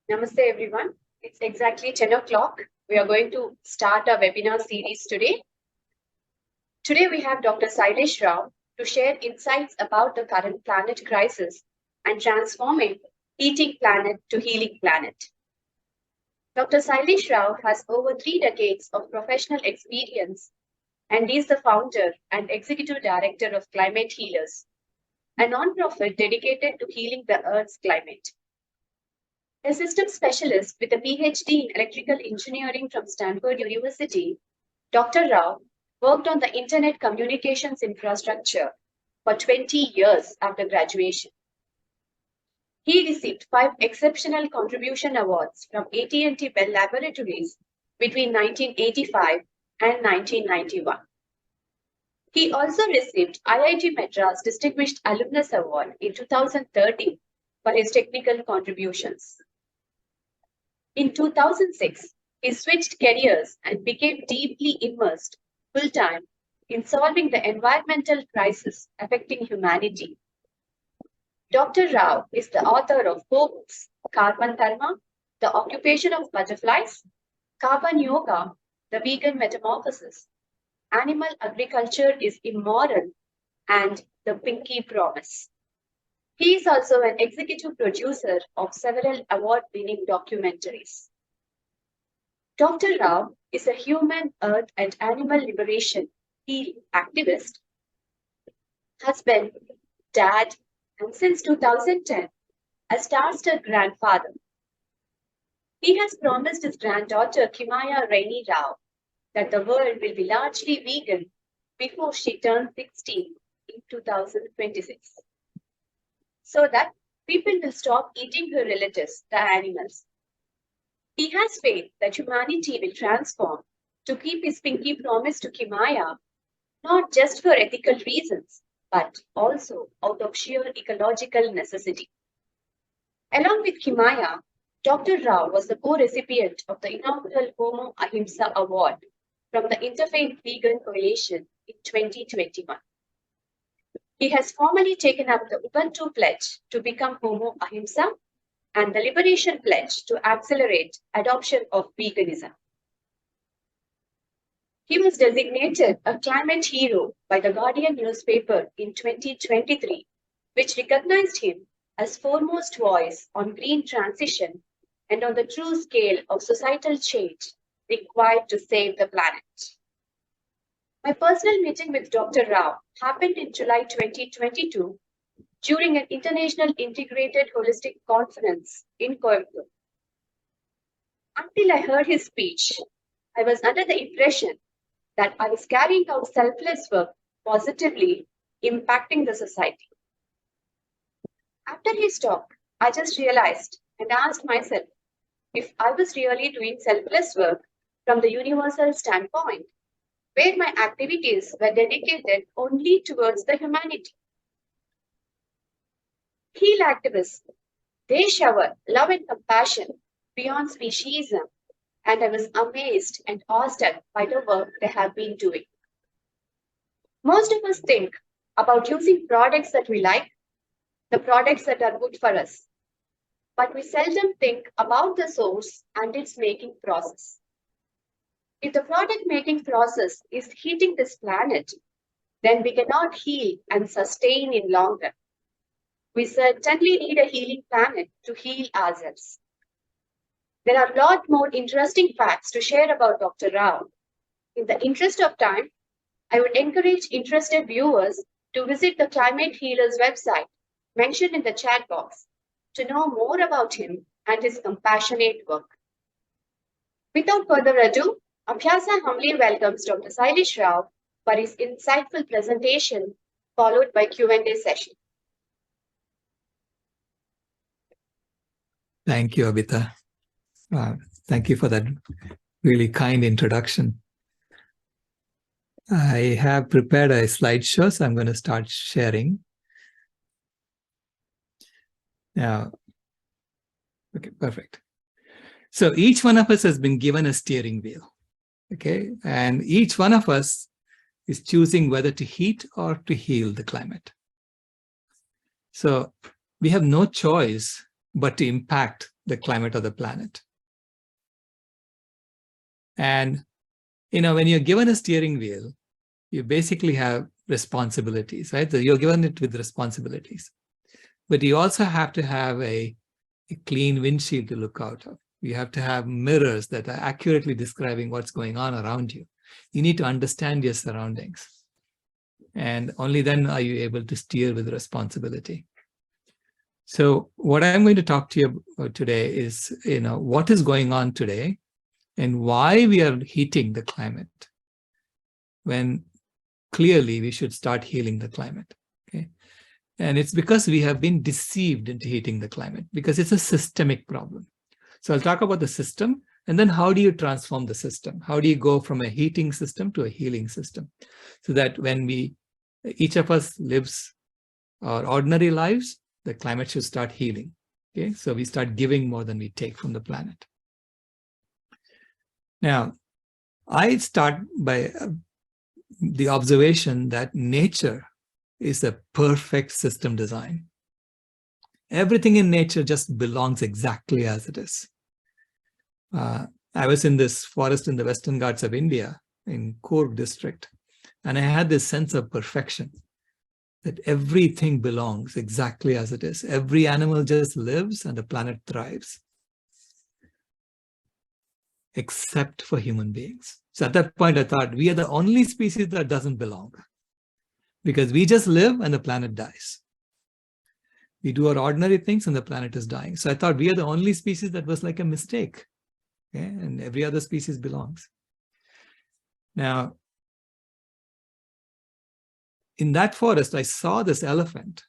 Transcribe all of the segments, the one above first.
Namaste everyone. It's exactly 10 o'clock. We are going to start our webinar series today. Today we have Dr. Sailesh Rao to share insights about the current planet crisis and transforming heating planet to healing planet. Dr. Sailesh Rao has over 3 decades of professional experience and is the founder and executive director of Climate Healers, a non-profit dedicated to healing the Earth's climate. A systems specialist with a PhD in electrical engineering from Stanford University, Dr. Rao worked on the internet communications infrastructure for 20 years after graduation. He received 5 exceptional contribution awards from AT&T Bell Laboratories between 1985 and 1991. He also received IIT Madras Distinguished Alumnus Award in 2013 for his technical contributions. In 2006, he switched careers and became deeply immersed full-time in solving the environmental crisis affecting humanity. Dr. Rao is the author of 4 books: Carbon Dharma, The Occupation of Butterflies, Carbon Yoga, The Vegan Metamorphosis, Animal Agriculture is Immoral, and The Pinky Promise. He is also an executive producer of several award-winning documentaries. Dr. Rao is a human, earth, and animal liberation healing activist, husband, dad, and since 2010, a star-studded grandfather. He has promised his granddaughter, Kimaya Rainey Rao, that the world will be largely vegan before she turns 16 in 2026, so that people will stop eating her relatives, the animals. He has faith that humanity will transform to keep his pinky promise to Kimaya, not just for ethical reasons, but also out of sheer ecological necessity. Along with Kimaya, Dr. Rao was the co-recipient of the inaugural Homo Ahimsa Award from the Interfaith Vegan Coalition in 2021. He has formally taken up the Ubuntu Pledge to become Homo Ahimsa and the Liberation Pledge to accelerate adoption of veganism. He was designated a climate hero by the Guardian newspaper in 2023, which recognized him as foremost voice on green transition and on the true scale of societal change required to save the planet. My personal meeting with Dr. Rao happened in July 2022 during an International Integrated Holistic Conference in Coimbatore. Until I heard his speech, I was under the impression that I was carrying out selfless work positively impacting the society. After his talk, I just realized and asked myself if I was really doing selfless work from the universal standpoint, where my activities were dedicated only towards the humanity. Heal activists, they shower love and compassion beyond speciesism, and I was amazed and awestruck by the work they have been doing. Most of us think about using products that we like, the products that are good for us, but we seldom think about the source and its making process. If the product making process is heating this planet, then we cannot heal and sustain in long run. We certainly need a healing planet to heal ourselves. There are a lot more interesting facts to share about Dr. Rao. In the interest of time, I would encourage interested viewers to visit the Climate Healers website mentioned in the chat box to know more about him and his compassionate work. Without further ado, Abhyasa humbly welcomes Dr. Sailesh Rao for his insightful presentation, followed by Q&A session. Thank you, Abhita. Thank you for that really kind introduction. I have prepared a slideshow, so I'm going to start sharing. Now, okay, perfect. So each one of us has been given a steering wheel, okay? And each one of us is choosing whether to heat or to heal the climate. So we have no choice but to impact the climate of the planet. And, when you're given a steering wheel, you basically have responsibilities, right? So you're given it with responsibilities. But you also have to have a clean windshield to look out of. You have to have mirrors that are accurately describing what's going on around you. You need to understand your surroundings. And only then are you able to steer with responsibility. So what I'm going to talk to you about today is, what is going on today and why we are heating the climate when clearly we should start healing the climate. Okay. And it's because we have been deceived into heating the climate, because it's a systemic problem. So I'll talk about the system, and then how do you transform the system? How do you go from a heating system to a healing system? So that when each of us lives our ordinary lives, the climate should start healing. Okay, so we start giving more than we take from the planet. Now, I start by the observation that nature is a perfect system design. Everything in nature just belongs exactly as it is. I was in this forest in the Western Ghats of India, in Coorg district, and I had this sense of perfection, that everything belongs exactly as it is. Every animal just lives and the planet thrives, except for human beings. So at that point, I thought we are the only species that doesn't belong, because we just live and the planet dies. We do our ordinary things and the planet is dying. So I thought we are the only species that was like a mistake. Okay? And every other species belongs. Now, in that forest, I saw this elephant,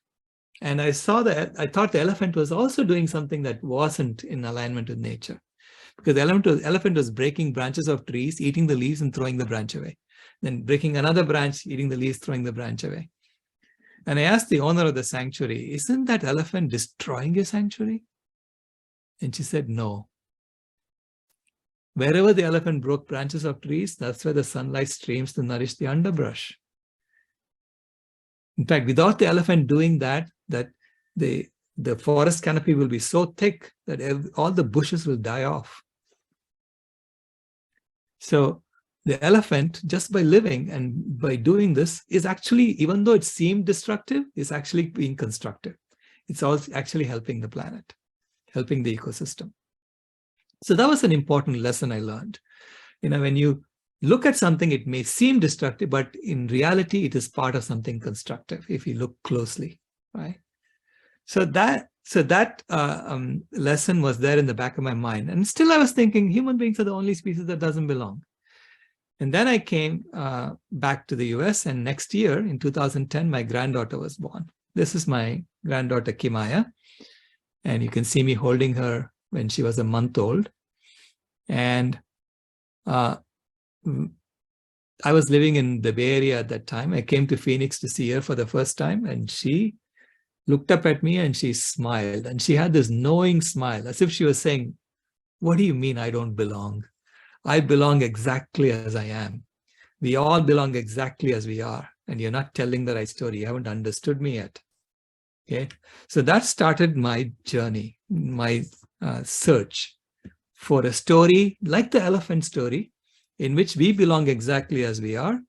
and I thought the elephant was also doing something that wasn't in alignment with nature, because the elephant was breaking branches of trees, eating the leaves and throwing the branch away, then breaking another branch, eating the leaves, throwing the branch away. And I asked the owner of the sanctuary, isn't that elephant destroying your sanctuary? And she said, no. Wherever the elephant broke branches of trees, that's where the sunlight streams to nourish the underbrush. In fact, without the elephant doing that the forest canopy will be so thick that all the bushes will die off. So the elephant, just by living and by doing this, is actually, even though it seemed destructive, is actually being constructive. It's also actually helping the planet, helping the ecosystem. So that was an important lesson I learned. When you look at something, it may seem destructive, but in reality, it is part of something constructive if you look closely, right? So that lesson was there in the back of my mind. And still I was thinking, human beings are the only species that doesn't belong. And then I came back to the US, and next year, in 2010, my granddaughter was born. This is my granddaughter, Kimaya. And you can see me holding her when she was a month old. And I was living in the Bay Area at that time. I came to Phoenix to see her for the first time, and she looked up at me and she smiled. And she had this knowing smile, as if she was saying, what do you mean I don't belong? I belong exactly as I am. We all belong exactly as we are. And you're not telling the right story. You haven't understood me yet. Okay. So that started my journey, my search for a story like the elephant story, in which we belong exactly as we are.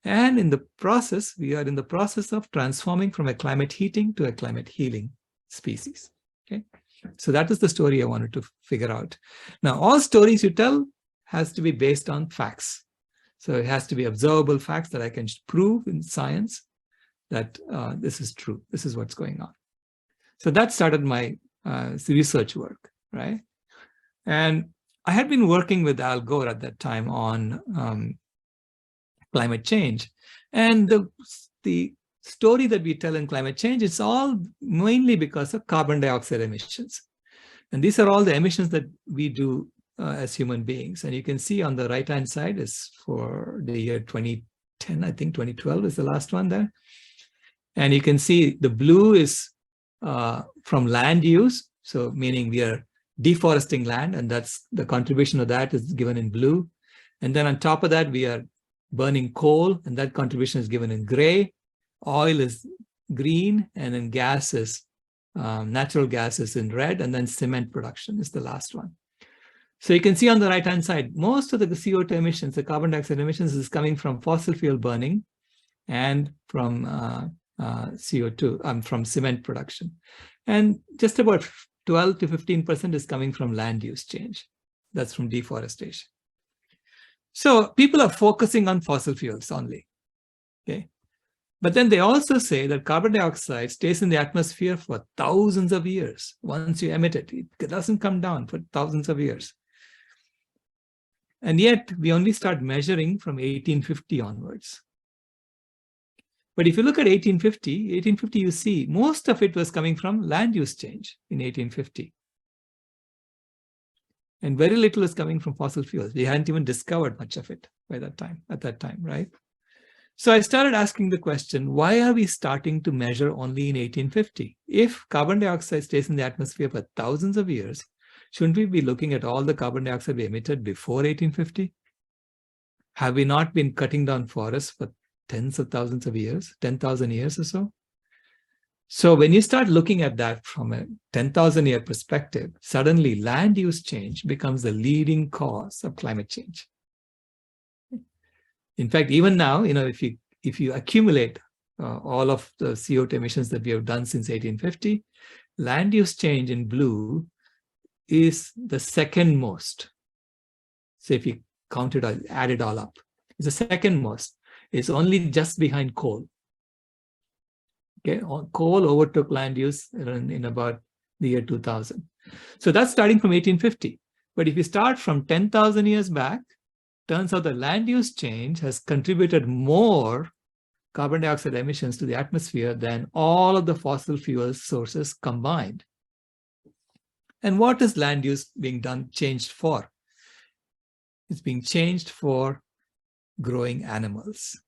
And in the process, we are in the process of transforming from a climate heating to a climate healing species. Okay. So that is the story I wanted to figure out. Now, all stories you tell has to be based on facts. So it has to be observable facts that I can prove in science that this is true. This is what's going on. So that started my research work, right? And I had been working with Al Gore at that time on climate change. And the story that we tell in climate change, it's all mainly because of carbon dioxide emissions. And these are all the emissions that we do as human beings. And you can see on the right-hand side is for the year 2010, I think 2012 is the last one there. And you can see the blue is from land use. So meaning we are deforesting land, and that's the contribution of that is given in blue. And then on top of that, we are burning coal, and that contribution is given in gray. Oil is green, and then gas is natural gas is in red, and then cement production is the last one. So you can see on the right-hand side, most of the CO2 emissions, the carbon dioxide emissions, is coming from fossil fuel burning and from CO2, from cement production. And just about 12 to 15% is coming from land use change. That's from deforestation. So people are focusing on fossil fuels only, okay? But then they also say that carbon dioxide stays in the atmosphere for thousands of years. Once you emit it, it doesn't come down for thousands of years. And yet we only start measuring from 1850 onwards. But if you look at 1850, you see most of it was coming from land use change in 1850. And very little is coming from fossil fuels. We hadn't even discovered much of it at that time, right? So I started asking the question, why are we starting to measure only in 1850? If carbon dioxide stays in the atmosphere for thousands of years, shouldn't we be looking at all the carbon dioxide we emitted before 1850? Have we not been cutting down forests for tens of thousands of years, 10,000 years or so? So when you start looking at that from a 10,000 year perspective, suddenly land use change becomes the leading cause of climate change. In fact, even now, if you accumulate all of the CO2 emissions that we have done since 1850, land use change in blue is the second most. So if you count it, add it all up, it's the second most. It's only just behind coal. Okay, coal overtook land use in about the year 2000. So that's starting from 1850. But if you start from 10,000 years back, turns out the land use change has contributed more carbon dioxide emissions to the atmosphere than all of the fossil fuel sources combined. And what is land use being changed for? It's being changed for growing animals.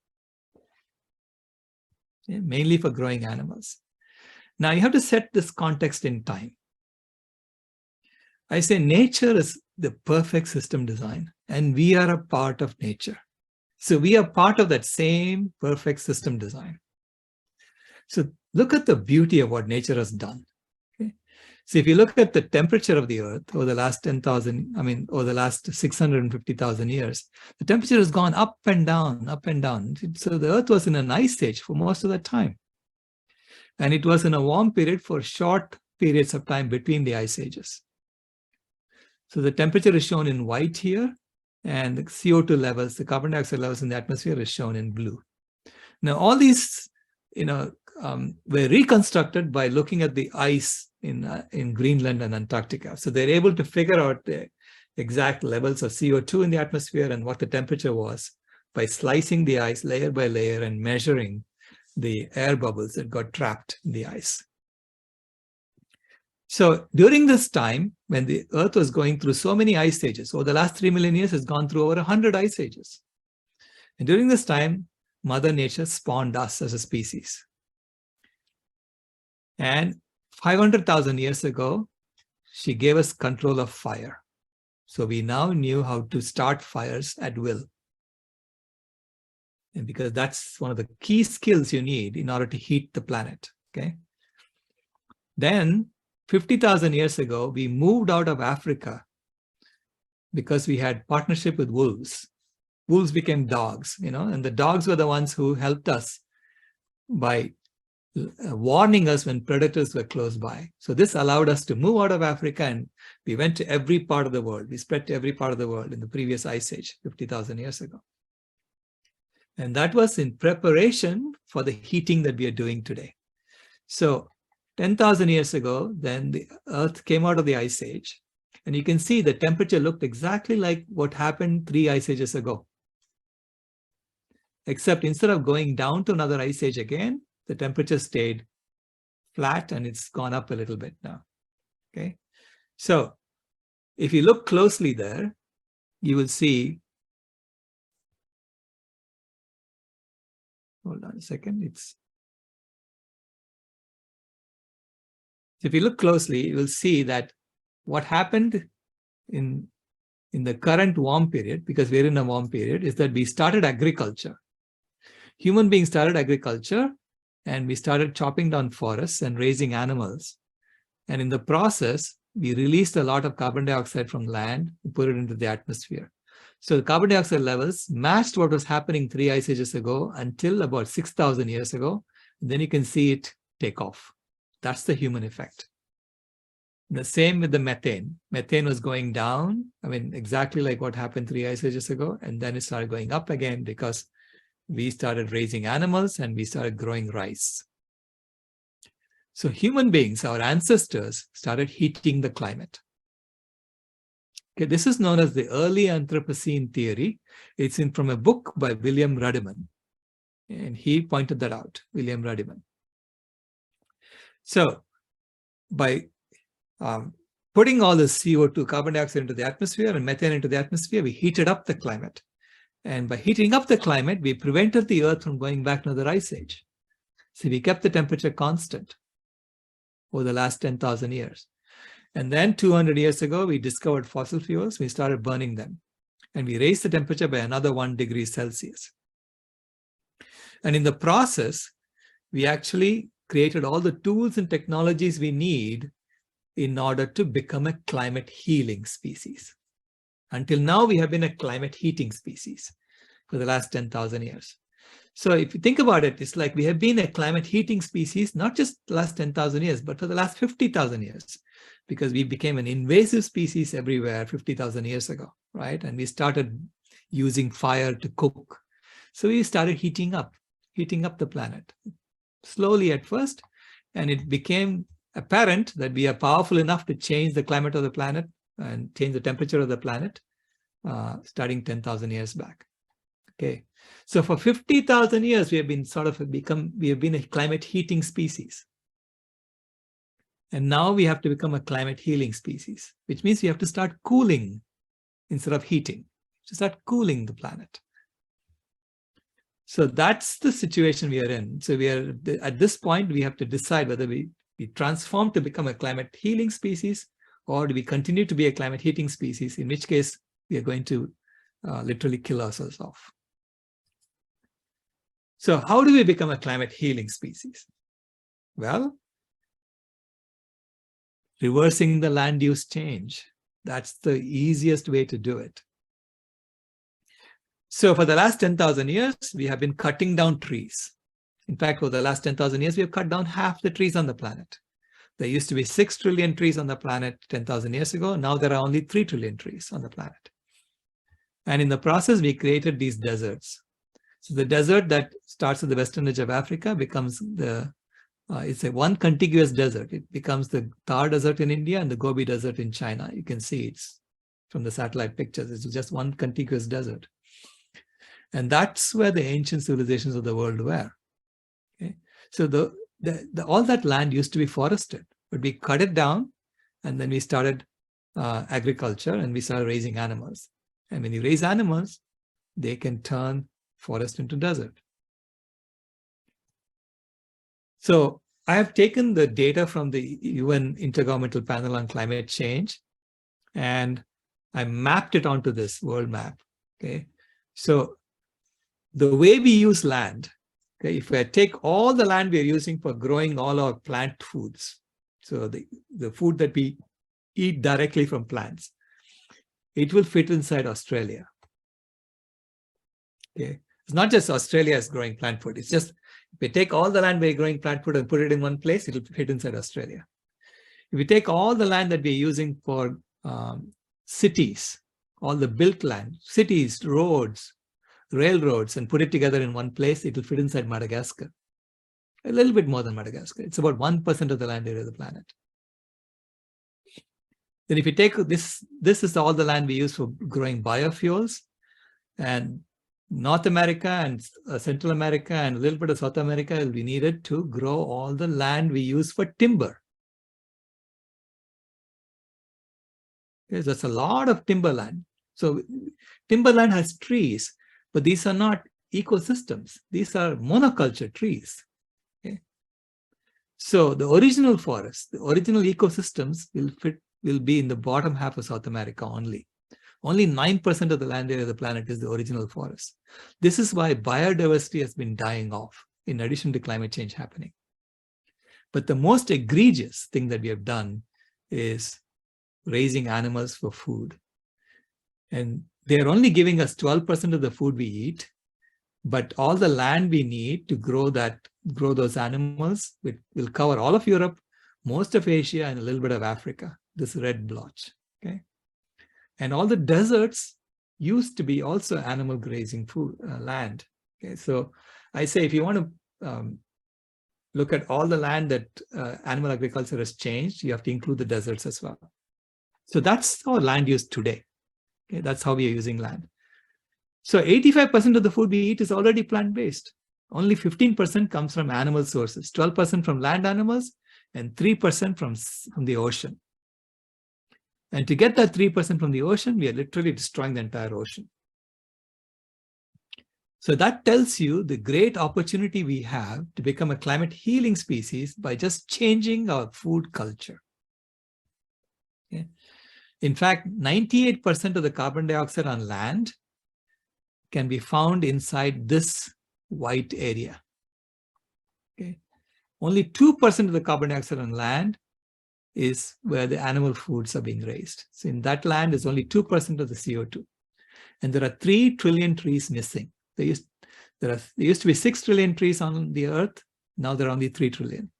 Yeah, mainly for growing animals. Now you have to set this context in time. I say nature is the perfect system design, and we are a part of nature. So we are part of that same perfect system design. So look at the beauty of what nature has done. Okay? So if you look at the temperature of the Earth over the last 10,000, over the last 650,000 years, the temperature has gone up and down, up and down. So the Earth was in an ice age for most of the time. And it was in a warm period for short periods of time between the ice ages. So the temperature is shown in white here, and the CO2 levels, the carbon dioxide levels in the atmosphere is shown in blue. Now, all these, were reconstructed by looking at the ice in Greenland and Antarctica. So they're able to figure out the exact levels of CO2 in the atmosphere and what the temperature was by slicing the ice layer by layer and measuring the air bubbles that got trapped in the ice. So during this time, when the Earth was going through so many ice ages, over the last 3 million years, it's gone through over 100 ice ages. And during this time, Mother Nature spawned us as a species. And 500,000 years ago, she gave us control of fire. So we now knew how to start fires at will. And because that's one of the key skills you need in order to heat the planet, okay? Then 50,000 years ago, we moved out of Africa because we had partnership with wolves. Wolves became dogs, and the dogs were the ones who helped us by warning us when predators were close by. So this allowed us to move out of Africa, and we went to every part of the world. We spread to every part of the world in the previous ice age, 50,000 years ago. And that was in preparation for the heating that we are doing today. So 10,000 years ago, then the Earth came out of the ice age, and you can see the temperature looked exactly like what happened 3 ice ages ago. Except instead of going down to another ice age again, the temperature stayed flat and it's gone up a little bit now. Okay. So if you look closely there, you will see, hold on a second, if you look closely, you will see that what happened in the current warm period, because we're in a warm period, is that we started agriculture. Human beings started agriculture, and we started chopping down forests and raising animals. And in the process, we released a lot of carbon dioxide from land and put it into the atmosphere. So the carbon dioxide levels matched what was happening 3 ice ages ago until about 6,000 years ago. And then you can see it take off. That's the human effect. The same with the methane. Methane was going down, I mean, exactly like what happened 3 ice ages ago. And then it started going up again because we started raising animals and we started growing rice. So human beings, our ancestors, started heating the climate. Okay, this is known as the early Anthropocene theory. It's from a book by William Ruddiman. And he pointed that out, William Ruddiman. So by putting all the CO2, carbon dioxide into the atmosphere and methane into the atmosphere, we heated up the climate. And by heating up the climate, we prevented the Earth from going back to another ice age. So we kept the temperature constant over the last 10,000 years. And then 200 years ago, we discovered fossil fuels. We started burning them. And we raised the temperature by another 1 degree Celsius. And in the process, we actually created all the tools and technologies we need in order to become a climate healing species. Until now, we have been a climate heating species for the last 10,000 years. So if you think about it, it's like we have been a climate heating species, not just the last 10,000 years, but for the last 50,000 years, because we became an invasive species everywhere 50,000 years ago, right? And we started using fire to cook. So we started heating up the planet, slowly at first, and it became apparent that we are powerful enough to change the climate of the planet and change the temperature of the planet starting 10,000 years back. Okay, so for 50,000 years, we have been a climate heating species. And now we have to become a climate healing species, which means we have to start cooling instead of heating, to start cooling the planet. So that's the situation we are in. So we are at this point, we have to decide whether we transform to become a climate healing species, or do we continue to be a climate heating species, in which case we are going to literally kill ourselves off. So how do we become a climate healing species? Well, reversing the land use change. That's the easiest way to do it. So for the last 10,000 years, we have been cutting down trees. In fact, for the last 10,000 years, we have cut down half the trees on the planet. There used to be 6 trillion trees on the planet 10,000 years ago. Now there are only 3 trillion trees on the planet. And in the process, we created these deserts. So the desert that starts at the western edge of Africa becomes it's a one contiguous desert. It becomes the Thar Desert in India and the Gobi Desert in China. You can see it's from the satellite pictures. It's just one contiguous desert. And that's where the ancient civilizations of the world were. Okay? So all that land used to be forested, but we cut it down, and then we started agriculture, and we started raising animals. And when you raise animals, they can turn forest into desert. So I have taken the data from the UN Intergovernmental Panel on Climate Change, and I mapped it onto this world map. Okay, so the way we use land, okay, if I take all the land we are using for growing all our plant foods, so the food that we eat directly from plants, it will fit inside Australia. Okay, it's not just Australia is growing plant food. It's just if we take all the land we're growing plant food and put it in one place, it will fit inside Australia. If we take all the land that we're using for cities, all the built land, cities, roads, railroads, and put it together in one place, it will fit inside Madagascar. A little bit more than Madagascar. It's about 1% of the land area of the planet. Then if you take this is all the land we use for growing biofuels, and North America and Central America and a little bit of South America will be needed to grow all the land we use for timber. Okay, that's a lot of timberland. So timberland has trees, but these are not ecosystems. These are monoculture trees. Okay? So the original forest, the original ecosystems will be in the bottom half of South America only. Only 9% of the land area of the planet is the original forest. This is why biodiversity has been dying off, in addition to climate change happening. But the most egregious thing that we have done is raising animals for food. And they're only giving us 12% of the food we eat, but all the land we need to grow those animals will cover all of Europe, most of Asia, and a little bit of Africa, this red blotch. Okay. And all the deserts used to be also animal grazing land. Okay. So I say, if you want to look at all the land that animal agriculture has changed, you have to include the deserts as well. So that's our land use today. Okay, that's how we are using land. So 85% of the food we eat is already plant-based. Only 15% comes from animal sources, 12% from land animals, and 3% from the ocean. And to get that 3% from the ocean, we are literally destroying the entire ocean. So that tells you the great opportunity we have to become a climate healing species by just changing our food culture. Okay. In fact, 98% of the carbon dioxide on land can be found inside this white area. Okay. Only 2% of the carbon dioxide on land is where the animal foods are being raised. So in that land is only 2% of the CO2. And there are 3 trillion trees missing. There used to be 6 trillion trees on the earth. Now there are only 3 trillion.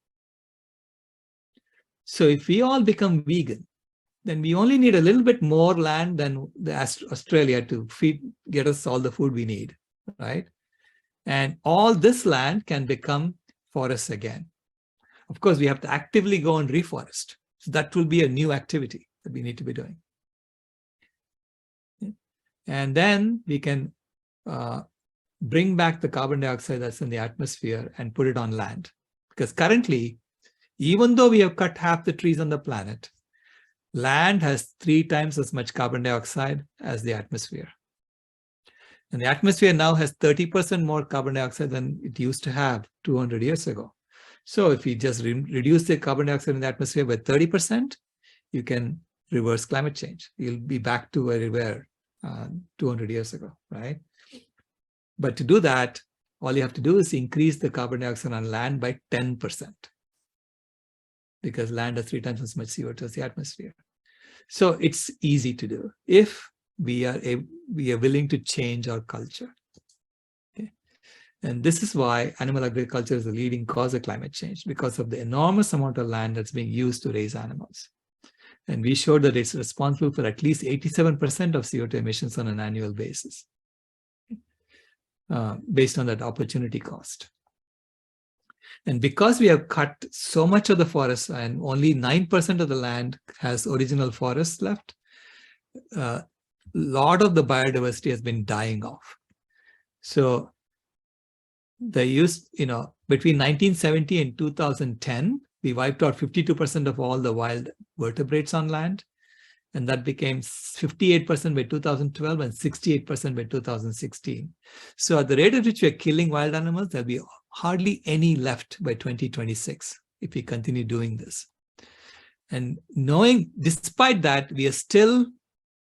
So if we all become vegan, then we only need a little bit more land than Australia to get us all the food we need, right? And all this land can become forests again. Of course, we have to actively go and reforest. So that will be a new activity that we need to be doing. And then we can bring back the carbon dioxide that's in the atmosphere and put it on land. Because currently, even though we have cut half the trees on the planet, land has 3 times as much carbon dioxide as the atmosphere. And the atmosphere now has 30% more carbon dioxide than it used to have 200 years ago. So if we just reduce the carbon dioxide in the atmosphere by 30%, you can reverse climate change. You'll be back to where we were 200 years ago, right? But to do that, all you have to do is increase the carbon dioxide on land by 10%. Because land has 3 times as much CO2 as the atmosphere. So it's easy to do if we are willing to change our culture. Okay? And this is why animal agriculture is the leading cause of climate change, because of the enormous amount of land that's being used to raise animals. And we showed that it's responsible for at least 87% of CO2 emissions on an annual basis, based on that opportunity cost. And because we have cut so much of the forest and only 9% of the land has original forests left, a lot of the biodiversity has been dying off. So they used, between 1970 and 2010, we wiped out 52% of all the wild vertebrates on land. And that became 58% by 2012 and 68% by 2016. So at the rate at which we are killing wild animals, there'll be hardly any left by 2026 if we continue doing this. And despite that, we are still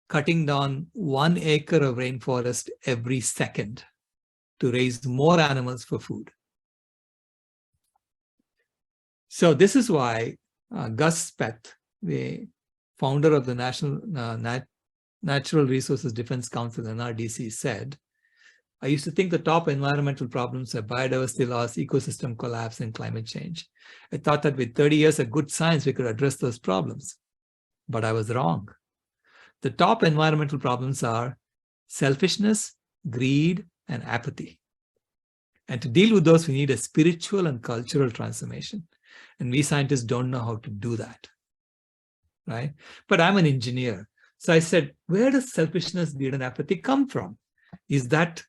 cutting down 1 acre of rainforest every second to raise more animals for food. So this is why Gus Speth, the founder of the Natural Resources Defense Council, NRDC, said, I used to think the top environmental problems are biodiversity loss, ecosystem collapse, and climate change. I thought that with 30 years of good science, we could address those problems. But I was wrong. The top environmental problems are selfishness, greed, and apathy. And to deal with those, we need a spiritual and cultural transformation. And we scientists don't know how to do that, right? But I'm an engineer. So I said, where does selfishness, greed, and apathy come from? Is that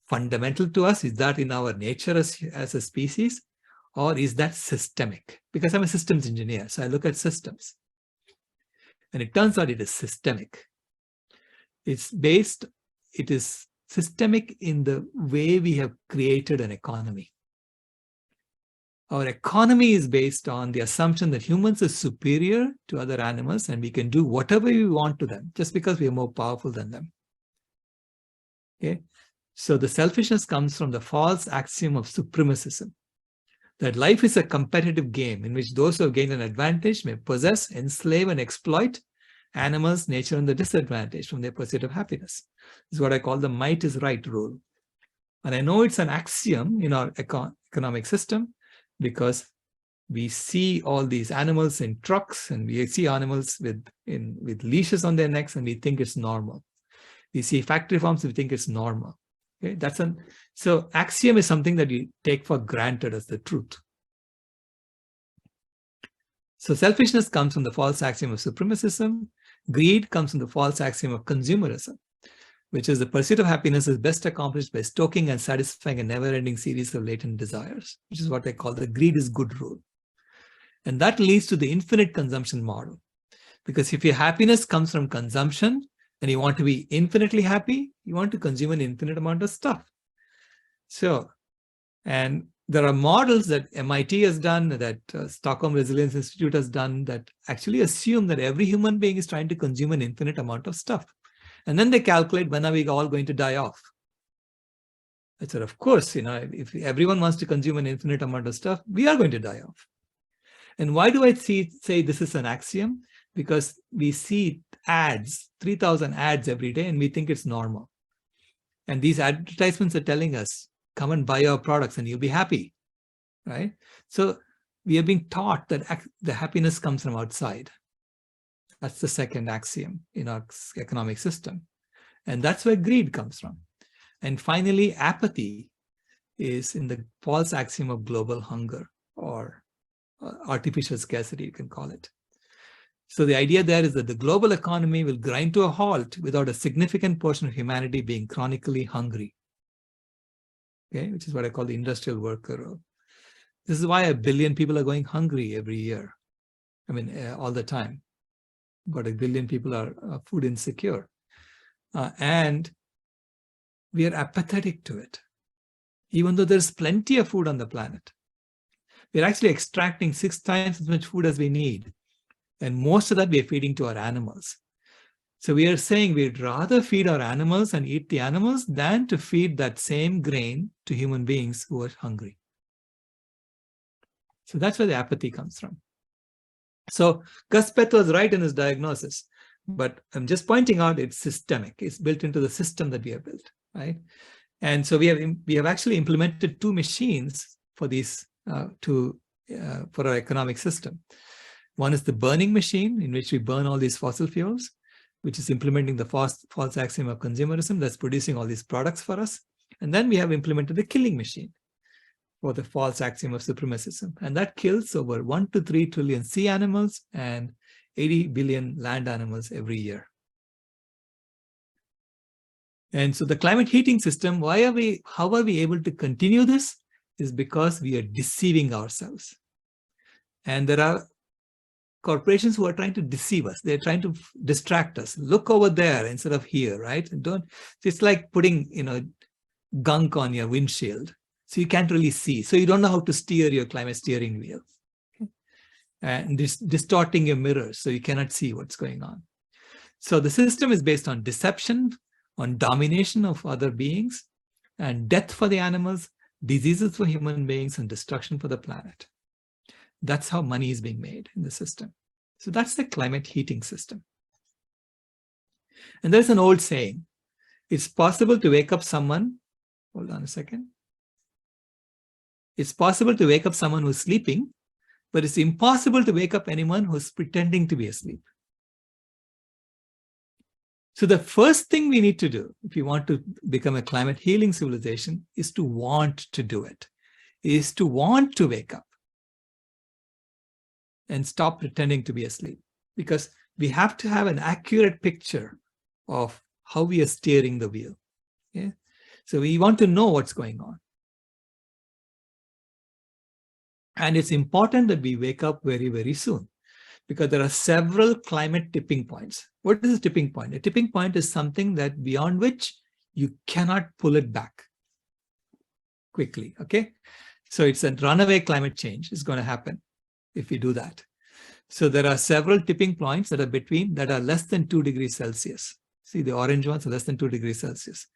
fundamental to us? Is that in our nature as a species? Or is that systemic? Because I'm a systems engineer, so I look at systems. And it turns out it is systemic. It is systemic in the way we have created an economy. Our economy is based on the assumption that humans are superior to other animals and we can do whatever we want to them just because we are more powerful than them. Okay? So the selfishness comes from the false axiom of supremacism. that life is a competitive game in which those who have gained an advantage may possess, enslave, and exploit animals, nature, and the disadvantage from their pursuit of happiness. This is what I call the might is right rule. And I know it's an axiom in our economic system because we see all these animals in trucks, and we see animals with leashes on their necks, and we think it's normal. We see factory farms, we think it's normal. Okay, so axiom is something that you take for granted as the truth. So selfishness comes from the false axiom of supremacism. Greed comes from the false axiom of consumerism, which is the pursuit of happiness is best accomplished by stoking and satisfying a never-ending series of latent desires, which is what I call the greed is good rule. And that leads to the infinite consumption model. Because if your happiness comes from consumption and you want to be infinitely happy, you want to consume an infinite amount of stuff. So, and there are models that MIT has done, that Stockholm Resilience Institute has done, that actually assume that every human being is trying to consume an infinite amount of stuff. And then they calculate, when are we all going to die off? I said, of course, if everyone wants to consume an infinite amount of stuff, we are going to die off. And why do I say this is an axiom? Because we see ads, 3,000 ads every day, and we think it's normal. And these advertisements are telling us, come and buy our products and you'll be happy, right? So we are being taught that the happiness comes from outside. That's the second axiom in our economic system. And that's where greed comes from. And finally, apathy is in the false axiom of global hunger, or artificial scarcity, you can call it. So the idea there is that the global economy will grind to a halt without a significant portion of humanity being chronically hungry. Okay, which is what I call the industrial worker role. This is why 1 billion people are going hungry every year. I mean, all the time. But 1 billion people are food insecure. And we are apathetic to it, even though there's plenty of food on the planet. We're actually extracting 6 times as much food as we need. And most of that we are feeding to our animals. So we are saying we'd rather feed our animals and eat the animals than to feed that same grain to human beings who are hungry. So that's where the apathy comes from. So Gus Peth was right in his diagnosis, but I'm just pointing out it's systemic. It's built into the system that we have built, right? And so we have actually implemented 2 machines for these for our economic system. One is the burning machine, in which we burn all these fossil fuels, which is implementing the false axiom of consumerism that's producing all these products for us. And then we have implemented the killing machine for the false axiom of supremacism. And that kills over 1 to 3 trillion sea animals and 80 billion land animals every year. And so the climate heating system, how are we able to continue this? Is because we are deceiving ourselves. And there are corporations who are trying to deceive us. They're trying to distract us. Look over there instead of here, right? And it's like putting, gunk on your windshield. So you can't really see. So you don't know how to steer your climate steering wheel. Okay? And distorting your mirrors so you cannot see what's going on. So the system is based on deception, on domination of other beings, and death for the animals, diseases for human beings, and destruction for the planet. That's how money is being made in the system. So that's the climate heating system. And there's an old saying, it's possible to wake up someone, hold on a second. It's possible to wake up someone who's sleeping, but it's impossible to wake up anyone who's pretending to be asleep. So the first thing we need to do, if you want to become a climate healing civilization, is to want to do it, is to want to wake up and stop pretending to be asleep. Because we have to have an accurate picture of how we are steering the wheel. Okay? So we want to know what's going on. And it's important that we wake up very, very soon, because there are several climate tipping points. What is a tipping point? A tipping point is something that beyond which you cannot pull it back quickly, okay? So it's a runaway climate change is going to happen if we do that. So there are several tipping points that are less than 2 degrees Celsius. See, the orange ones are less than 2 degrees Celsius.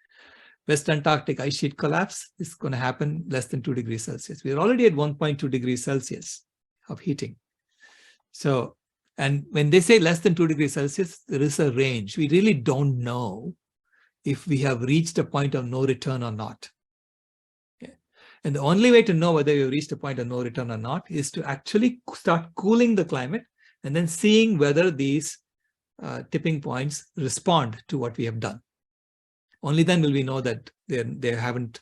West Antarctic ice sheet collapse is going to happen less than 2 degrees Celsius. We're already at 1.2 degrees Celsius of heating. So, and when they say less than 2 degrees Celsius, there is a range. We really don't know if we have reached a point of no return or not. Okay. And the only way to know whether you've reached a point of no return or not is to actually start cooling the climate and then seeing whether these tipping points respond to what we have done. Only then will we know that they haven't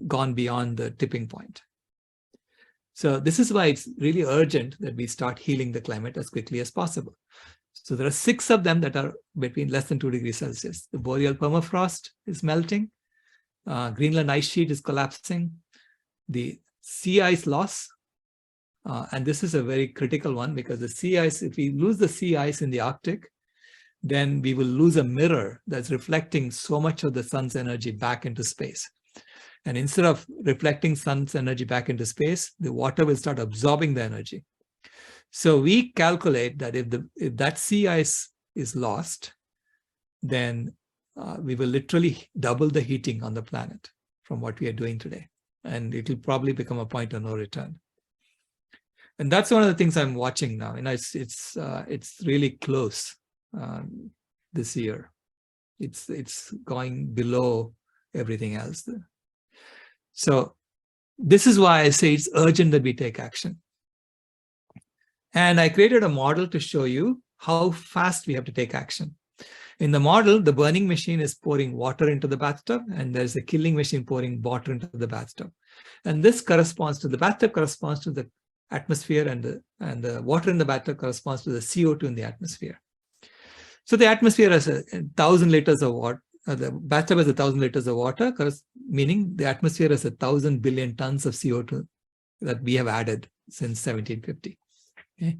gone beyond the tipping point. So this is why it's really urgent that we start healing the climate as quickly as possible. So there are 6 of them that are between less than 2 degrees Celsius. The boreal permafrost is melting. Greenland ice sheet is collapsing. The sea ice loss. And this is a very critical one because the sea ice, if we lose the sea ice in the Arctic, then we will lose a mirror that's reflecting so much of the sun's energy back into space. And instead of reflecting sun's energy back into space, the water will start absorbing the energy. So we calculate that if that sea ice is lost, then we will literally double the heating on the planet from what we are doing today. And it will probably become a point of no return. And that's one of the things I'm watching now. And it's really close this year. It's going below everything else. So this is why I say it's urgent that we take action. And I created a model to show you how fast we have to take action. In the model, the burning machine is pouring water into the bathtub, and there's a killing machine pouring water into the bathtub. And this corresponds to, the bathtub corresponds to the atmosphere, and the water in the bathtub corresponds to the CO2 in the atmosphere. So the atmosphere has 1,000 liters of water. The bathtub has 1,000 liters of water, meaning the atmosphere has 1,000 billion tons of CO2 that we have added since 1750. Okay?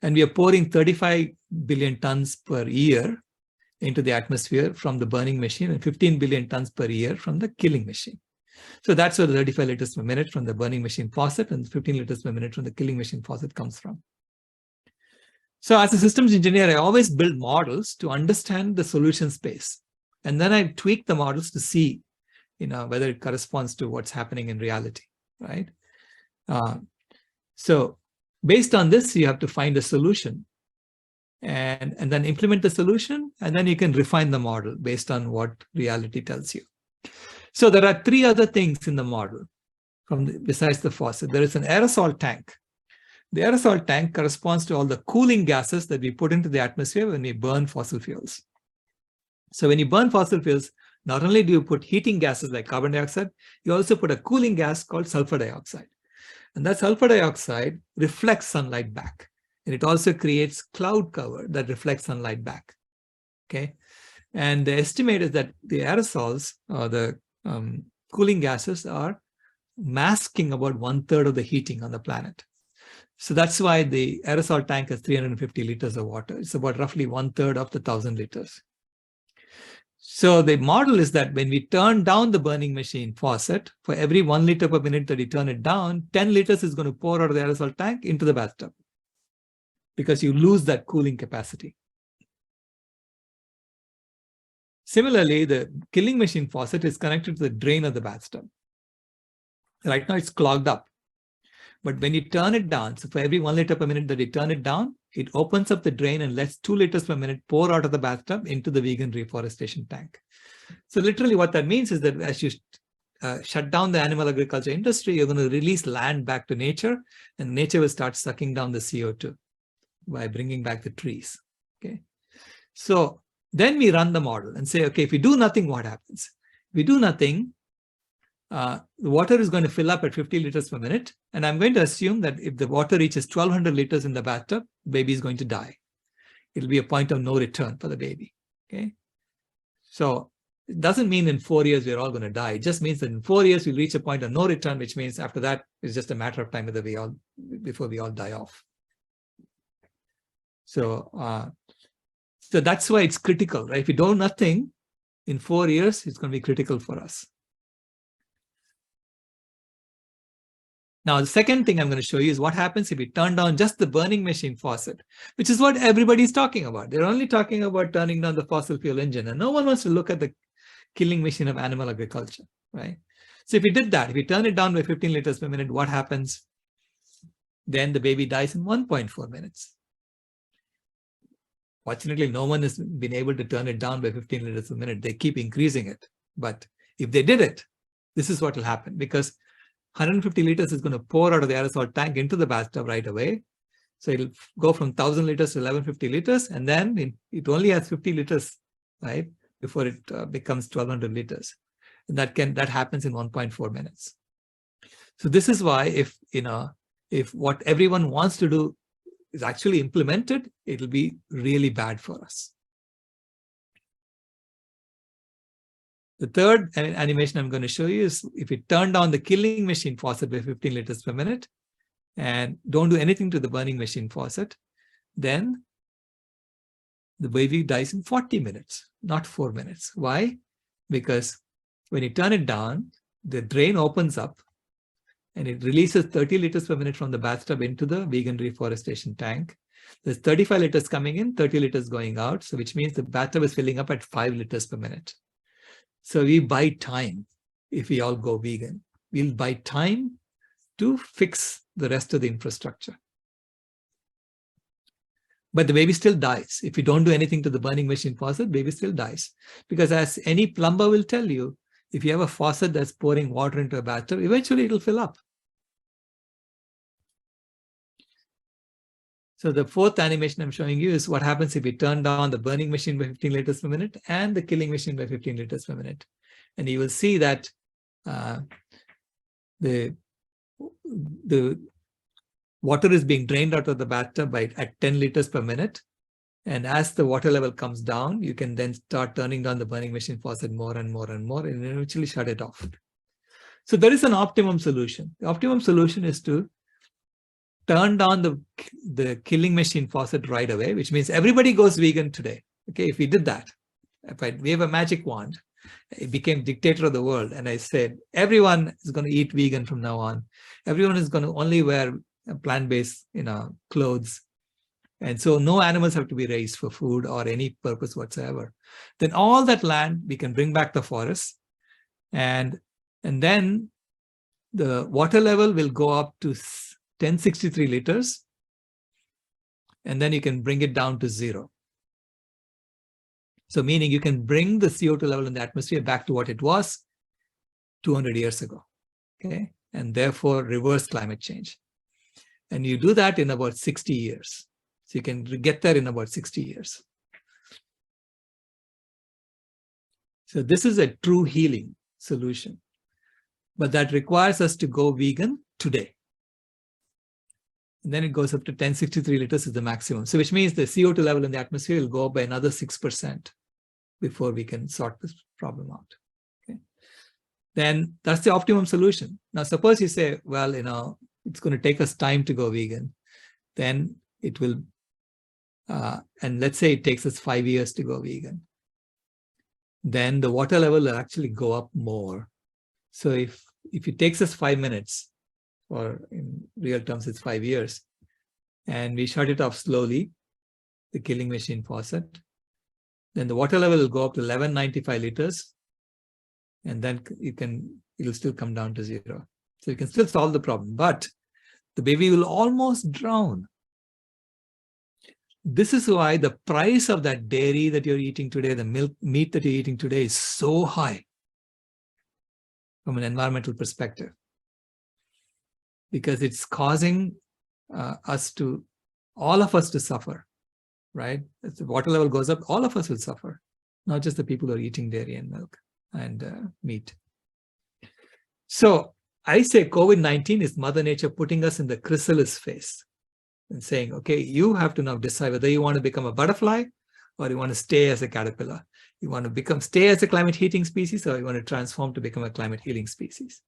And we are pouring 35 billion tons per year into the atmosphere from the burning machine and 15 billion tons per year from the killing machine. So that's where the 35 liters per minute from the burning machine faucet and 15 liters per minute from the killing machine faucet comes from. So as a systems engineer, I always build models to understand the solution space. And then I tweak the models to see, whether it corresponds to what's happening in reality, right? So based on this, you have to find a solution and then implement the solution, and then you can refine the model based on what reality tells you. So there are 3 other things in the model besides the faucet. There is an aerosol tank. The aerosol tank corresponds to all the cooling gases that we put into the atmosphere when we burn fossil fuels. So when you burn fossil fuels, not only do you put heating gases like carbon dioxide, you also put a cooling gas called sulfur dioxide. And that sulfur dioxide reflects sunlight back. And it also creates cloud cover that reflects sunlight back. Okay. And the estimate is that the aerosols, or the cooling gases, are masking about 1/3 of the heating on the planet. So that's why the aerosol tank has 350 liters of water. It's about roughly 1/3 of the 1,000 liters. So the model is that when we turn down the burning machine faucet, for every 1 liter per minute that you turn it down, 10 liters is going to pour out of the aerosol tank into the bathtub, because you lose that cooling capacity. Similarly, the killing machine faucet is connected to the drain of the bathtub. Right now it's clogged up. But when you turn it down, so for every 1 liter per minute that you turn it down, it opens up the drain and lets 2 liters per minute pour out of the bathtub into the vegan reforestation tank. So literally what that means is that as you shut down the animal agriculture industry, you're going to release land back to nature, and nature will start sucking down the CO2 by bringing back the trees. Okay. So then we run the model and say, okay, if we do nothing, what happens? If we do nothing, the water is going to fill up at 50 liters per minute. And I'm going to assume that if the water reaches 1,200 liters in the bathtub, the baby is going to die. It'll be a point of no return for the baby. Okay. So it doesn't mean in 4 years we're all going to die. It just means that in 4 years we'll reach a point of no return, which means after that it's just a matter of time before we all die off. So, so that's why it's critical, right? If we do nothing in 4 years, it's going to be critical for us. Now, the second thing I'm going to show you is what happens if we turn down just the burning machine faucet, which is what everybody's talking about. They're only talking about turning down the fossil fuel engine, and no one wants to look at the killing machine of animal agriculture, right? So if we did that, if we turn it down by 15 liters per minute, what happens? Then the baby dies in 1.4 minutes. Fortunately, no one has been able to turn it down by 15 liters per minute. They keep increasing it. But if they did it, this is what will happen, because 150 liters is going to pour out of the aerosol tank into the bathtub right away. So it'll go from 1,000 liters to 1,150 liters, and then it only has 50 liters, right, before it becomes 1,200 liters. And that happens in 1.4 minutes. So this is why if what everyone wants to do is actually implemented, it'll be really bad for us. The third animation I'm going to show you is if we turn down the killing machine faucet by 15 liters per minute and don't do anything to the burning machine faucet, then the baby dies in 40 minutes, not 4 minutes. Why? Because when you turn it down, the drain opens up and it releases 30 liters per minute from the bathtub into the vegan reforestation tank. There's 35 liters coming in, 30 liters going out. So which means the bathtub is filling up at 5 liters per minute. So we buy time if we all go vegan. We'll buy time to fix the rest of the infrastructure. But the baby still dies. If you don't do anything to the burning machine faucet, baby still dies. Because as any plumber will tell you, if you have a faucet that's pouring water into a bathtub, eventually it'll fill up. So the fourth animation I'm showing you is what happens if we turn down the burning machine by 15 liters per minute and the killing machine by 15 liters per minute. And you will see that the water is being drained out of the bathtub at 10 liters per minute. And as the water level comes down, you can then start turning down the burning machine faucet more and more and more, and eventually shut it off. So there is an optimum solution. The optimum solution is to turn down the killing machine faucet right away, which means everybody goes vegan today. Okay, if we did that, if I wave a magic wand, it became dictator of the world, and I said, everyone is going to eat vegan from now on. Everyone is going to only wear plant-based, clothes. And so no animals have to be raised for food or any purpose whatsoever. Then all that land, we can bring back the forest. And then the water level will go up to 1063 liters. And then you can bring it down to 0. So meaning you can bring the CO2 level in the atmosphere back to what it was 200 years ago. Okay, and therefore reverse climate change. And you do that in about 60 years. So you can get there in about 60 years. So this is a true healing solution. But that requires us to go vegan today. And then it goes up to 1063 liters is the maximum. So which means the CO2 level in the atmosphere will go up by another 6% before we can sort this problem out. Okay. Then that's the optimum solution. Now, suppose you say, well, it's going to take us time to go vegan. Then it will, and let's say it takes us 5 years to go vegan. Then the water level will actually go up more. So if it takes us 5 minutes, or in real terms, it's 5 years, and we shut it off slowly, the killing machine faucet, then the water level will go up to 1195 liters, and then it'll still come down to 0. So you can still solve the problem, but the baby will almost drown. This is why the price of that dairy that you're eating today, the meat that you're eating today, is so high from an environmental perspective, because it's causing all of us to suffer, right? If the water level goes up, all of us will suffer, not just the people who are eating dairy and milk and meat. So I say COVID-19 is Mother Nature putting us in the chrysalis phase and saying, okay, you have to now decide whether you want to become a butterfly or you want to stay as a caterpillar. You want to stay as a climate heating species, or you want to transform to become a climate healing species.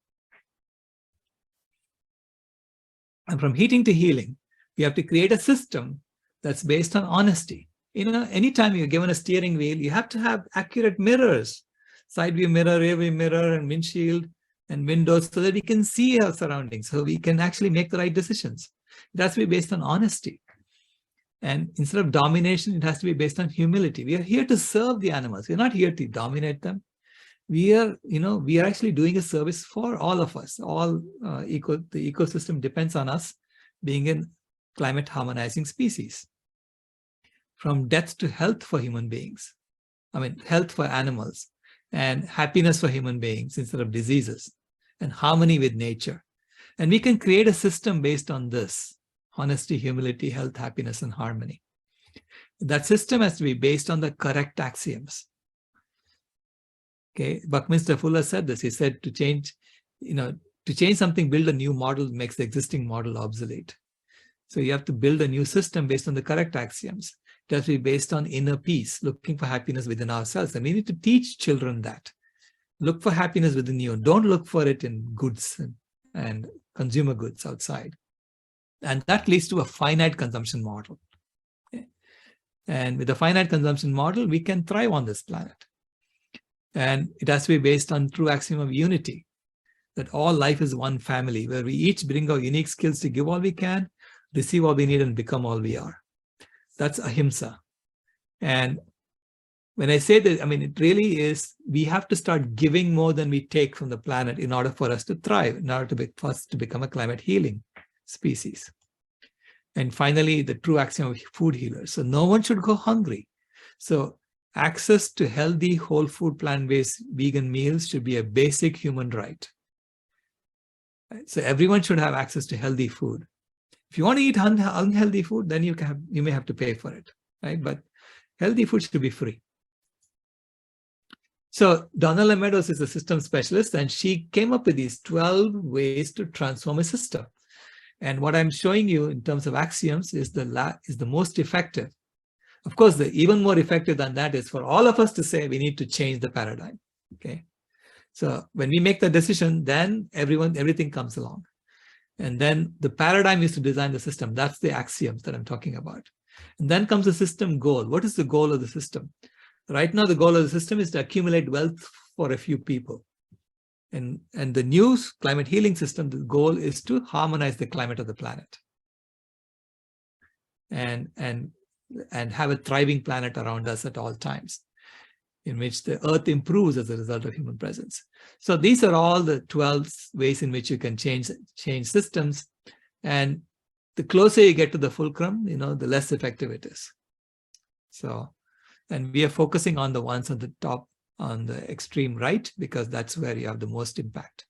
And from heating to healing, we have to create a system that's based on honesty. Anytime you're given a steering wheel, you have to have accurate mirrors, side view mirror, rear view mirror, and windshield and windows, so that we can see our surroundings, so we can actually make the right decisions. It has to be based on honesty. And instead of domination, it has to be based on humility. We are here to serve the animals. We're not here to dominate them. we are actually doing a service for all of us. All the ecosystem depends on us being a climate harmonizing species. From death to health for human beings, health for animals, and happiness for human beings instead of diseases, and harmony with nature. And we can create a system based on this: honesty, humility, health, happiness, and harmony. That system has to be based on the correct axioms. Okay, Buckminster Fuller said this. He said to change something, build a new model makes the existing model obsolete. So you have to build a new system based on the correct axioms. It has to be based on inner peace, looking for happiness within ourselves. And we need to teach children that. Look for happiness within you. Don't look for it in goods and consumer goods outside. And that leads to a finite consumption model. Okay? And with a finite consumption model, we can thrive on this planet. And it has to be based on true axiom of unity, that all life is one family, where we each bring our unique skills to give all we can, receive all we need, and become all we are. That's ahimsa. And when I say that, it really is, we have to start giving more than we take from the planet in order for us to thrive, in order for us to become a climate healing species. And finally, the true axiom of food healers. So no one should go hungry. So access to healthy, whole food, plant-based, vegan meals should be a basic human right. So everyone should have access to healthy food. If you want to eat unhealthy food, then you may have to pay for it, right? But healthy food should be free. So Donna Meadows is a system specialist, and she came up with these 12 ways to transform a system. And what I'm showing you in terms of axioms is the most effective. Of course, the even more effective than that is for all of us to say we need to change the paradigm. Okay. So when we make the decision, then everything comes along. And then the paradigm is to design the system. That's the axioms that I'm talking about. And then comes the system goal. What is the goal of the system? Right now, the goal of the system is to accumulate wealth for a few people. And the new climate healing system, the goal is to harmonize the climate of the planet and have a thriving planet around us at all times, in which the earth improves as a result of human presence. So these are all the 12 ways in which you can change systems. And the closer you get to the fulcrum, the less effective it is. So, and we are focusing on the ones on the top, on the extreme right, because that's where you have the most impact.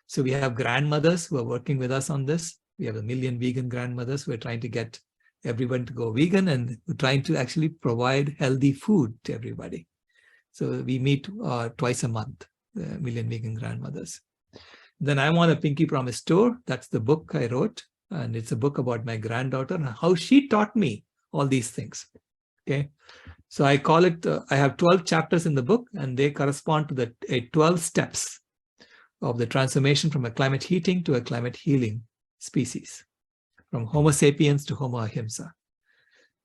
So we have grandmothers who are working with us on this. We have 1 million vegan grandmothers who are trying to get everyone to go vegan, and we're trying to actually provide healthy food to everybody. So we meet twice a month, the 1 million vegan grandmothers. Then I Want a Pinky Promise Tour. That's the book I wrote. And it's a book about my granddaughter and how she taught me all these things. Okay. So I call it, I have 12 chapters in the book, and they correspond to the 12 steps of the transformation from a climate heating to a climate healing species, from Homo sapiens to Homo ahimsa.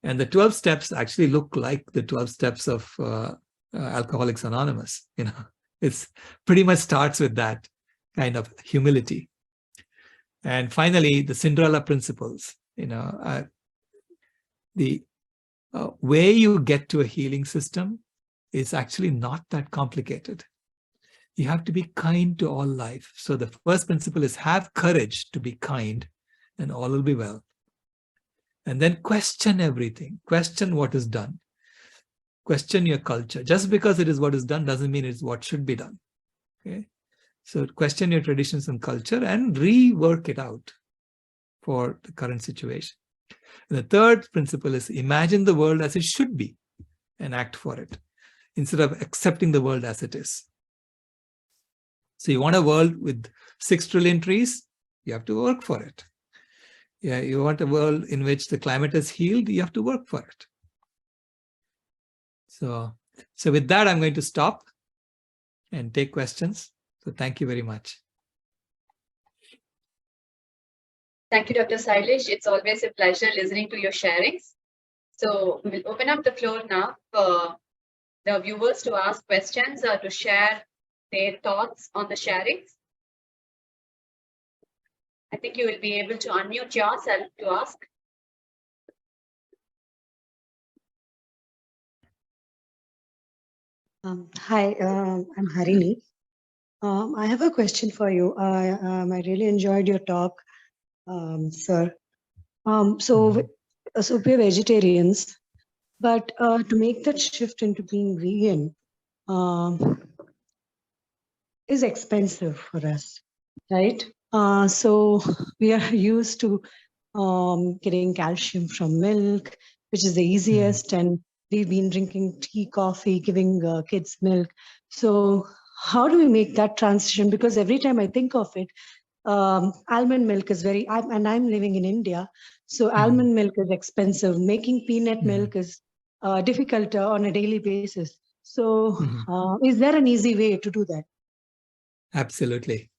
And the 12 steps actually look like the 12 steps of Alcoholics Anonymous. It's pretty much starts with that kind of humility. And finally, the Cinderella principles. The way you get to a healing system is actually not that complicated. You have to be kind to all life. So the first principle is have courage to be kind, and all will be well. And then question everything. Question what is done. Question your culture. Just because it is what is done doesn't mean it's what should be done. Okay. So question your traditions and culture and rework it out for the current situation. And the third principle is imagine the world as it should be and act for it, instead of accepting the world as it is. So you want a world with 6 trillion trees, you have to work for it. Yeah, you want a world in which the climate is healed, you have to work for it. So with that, I'm going to stop and take questions. So thank you very much. Thank you, Dr. Sailesh. It's always a pleasure listening to your sharings. So we'll open up the floor now for the viewers to ask questions or to share their thoughts on the sharings. I think you will be able to unmute yourself to ask. Hi, I'm Harini. I have a question for you. I really enjoyed your talk, sir. So, Mhm. so we're vegetarians, but to make that shift into being vegan um, is expensive for us, right? So we are used to getting calcium from milk, which is the Mhm. easiest, and we've been drinking tea, coffee, giving kids milk. So how do we make that transition? Because every time I think of it, almond milk is and I'm living in India, so Mhm. almond milk is expensive. Making peanut Mhm. milk is difficult on a daily basis. So, Mhm. is there an easy way to do that? Absolutely.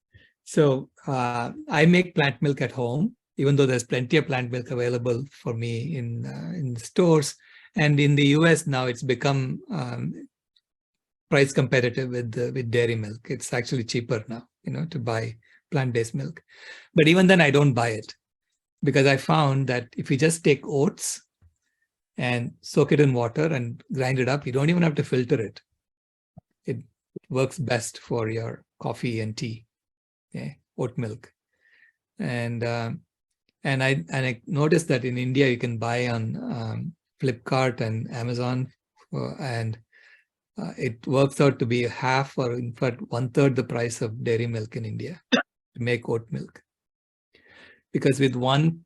So I make plant milk at home, even though there's plenty of plant milk available for me in stores. And in the US now, it's become price competitive with dairy milk. It's actually cheaper now, to buy plant-based milk. But even then, I don't buy it because I found that if you just take oats and soak it in water and grind it up, you don't even have to filter it. It works best for your coffee and tea, oat milk. And I noticed that in India you can buy on Flipkart and Amazon, and it works out to be half, or in fact 1/3 the price of dairy milk in India to make oat milk. Because with one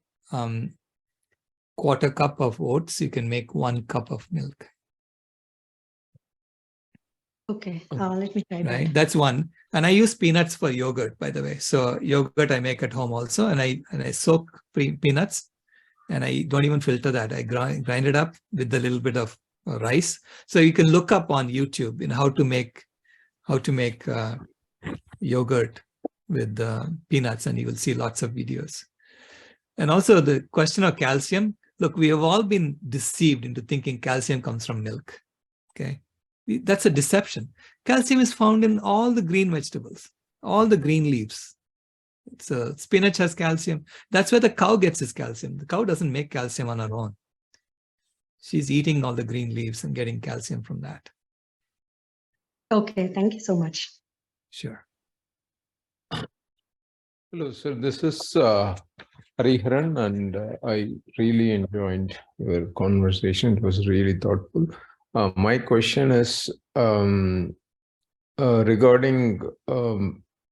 quarter cup of oats, you can make 1 cup of milk. Okay, Oh, let me try that. right, that's one. And I use peanuts for yogurt, by the way. So yogurt I make at home also, and I soak peanuts, and I don't even filter that. I grind it up with a little bit of rice. So you can look up on YouTube in how to make yogurt with peanuts, and you will see lots of videos. And also the question of calcium. Look, we have all been deceived into thinking calcium comes from milk. Okay, that's a deception. Calcium is found in all the green vegetables, all the green leaves. So spinach has calcium. That's where the cow gets its calcium. The cow doesn't make calcium on her own. She's eating all the green leaves and getting calcium from that. Okay, thank you so much. Sure. Hello, sir. This is Hariharan, and I really enjoyed your conversation. It was really thoughtful. My question is regarding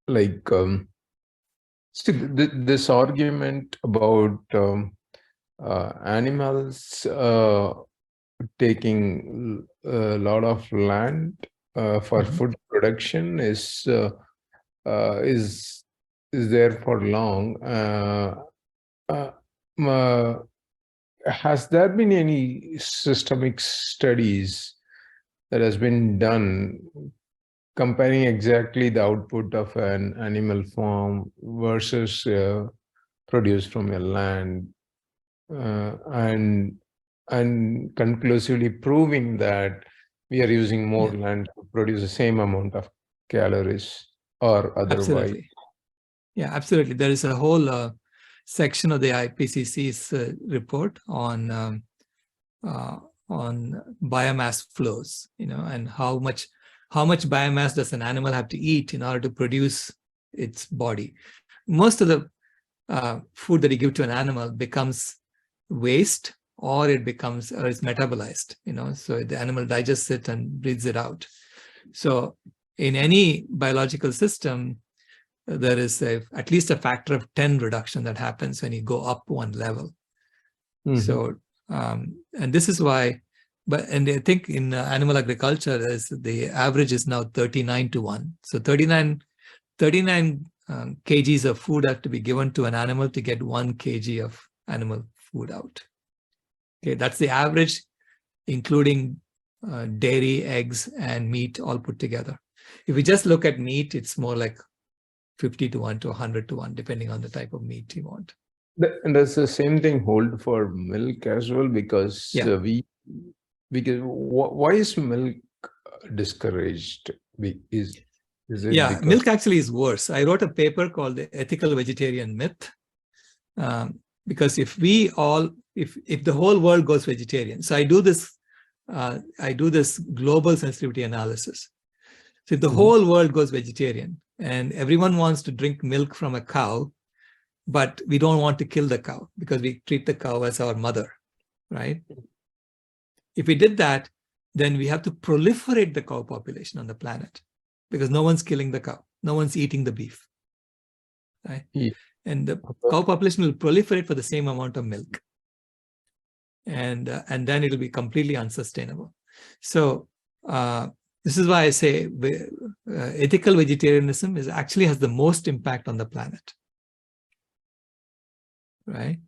like see this argument about animals taking a lot of land for food production is there for long. Uh, uh, has there been any systemic studies that has been done comparing exactly the output of an animal farm versus produce from a land, and conclusively proving that we are using more Yeah, land to produce the same amount of calories or otherwise? absolutely. Yeah, absolutely. There is a whole section of the IPCC's report uh, on biomass flows, and how much biomass does an animal have to eat in order to produce its body. Most of the food that you give to an animal becomes waste, or it becomes, or it's metabolized, so the animal digests it and breathes it out. So in any biological system, there is at least a factor of 10 reduction that happens when you go up one level. So, and this is why, and I think in animal agriculture, the average is now 39-1. So 39 kgs of food have to be given to an animal to get 1 kg of animal food out. Okay, that's the average, including dairy, eggs, and meat all put together. If we just look at meat, it's more like 50-1 to 100-1, depending on the type of meat you want. And does the same thing hold for milk as well? Because Yeah. why is milk discouraged? Is it Yeah, because milk actually is worse. I wrote a paper called The Ethical Vegetarian Myth, because if the whole world goes vegetarian, so I do this I do this global sensitivity analysis. So if the whole world goes vegetarian and everyone wants to drink milk from a cow, but we don't want to kill the cow because we treat the cow as our mother, right? If we did that, then we have to proliferate the cow population on the planet because no one's killing the cow. No one's eating the beef, right? Yeah. And the cow population will proliferate for the same amount of milk. And then it'll be completely unsustainable. So this is why I say ethical vegetarianism actually has the most impact on the planet, right?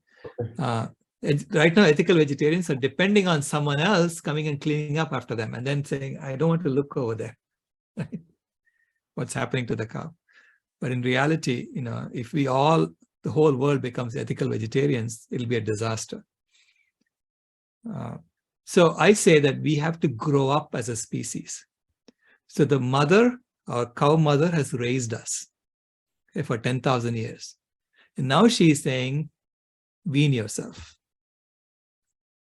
Right now, ethical vegetarians are depending on someone else coming and cleaning up after them and then saying, I don't want to look over there, right? What's happening to the cow. But in reality, if the whole world becomes ethical vegetarians, it'll be a disaster. So I say that we have to grow up as a species. So the mother, our cow mother, has raised us for 10,000 years. And now she's saying, wean yourself.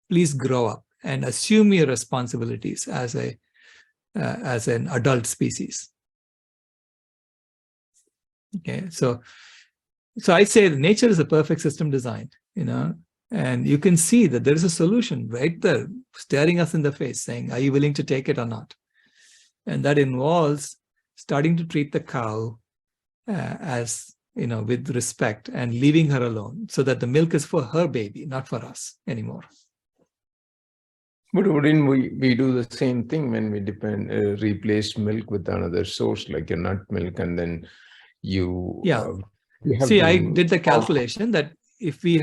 Please grow up and assume your responsibilities as an adult species. Okay, so I say that nature is a perfect system designed, and you can see that there is a solution right there, staring us in the face, saying, are you willing to take it or not? And that involves starting to treat the cow as, with respect and leaving her alone so that the milk is for her baby, not for us anymore. But wouldn't we do the same thing when we replace milk with another source, like a nut milk, and then you have see, to... I did the calculation that if we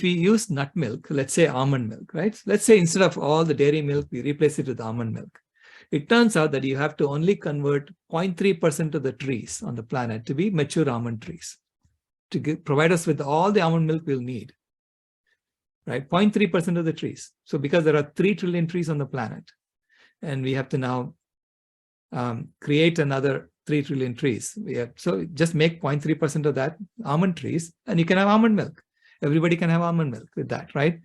use nut milk, let's say almond milk, right? Let's say instead of all the dairy milk, we replace it with almond milk. It turns out that you have to only convert 0.3% of the trees on the planet to be mature almond trees to provide us with all the almond milk we'll need, right? 0.3% of the trees. So because there are 3 trillion trees on the planet, and we have to now create another 3 trillion trees. So just make 0.3% of that almond trees, and you can have almond milk. Everybody can have almond milk with that, right?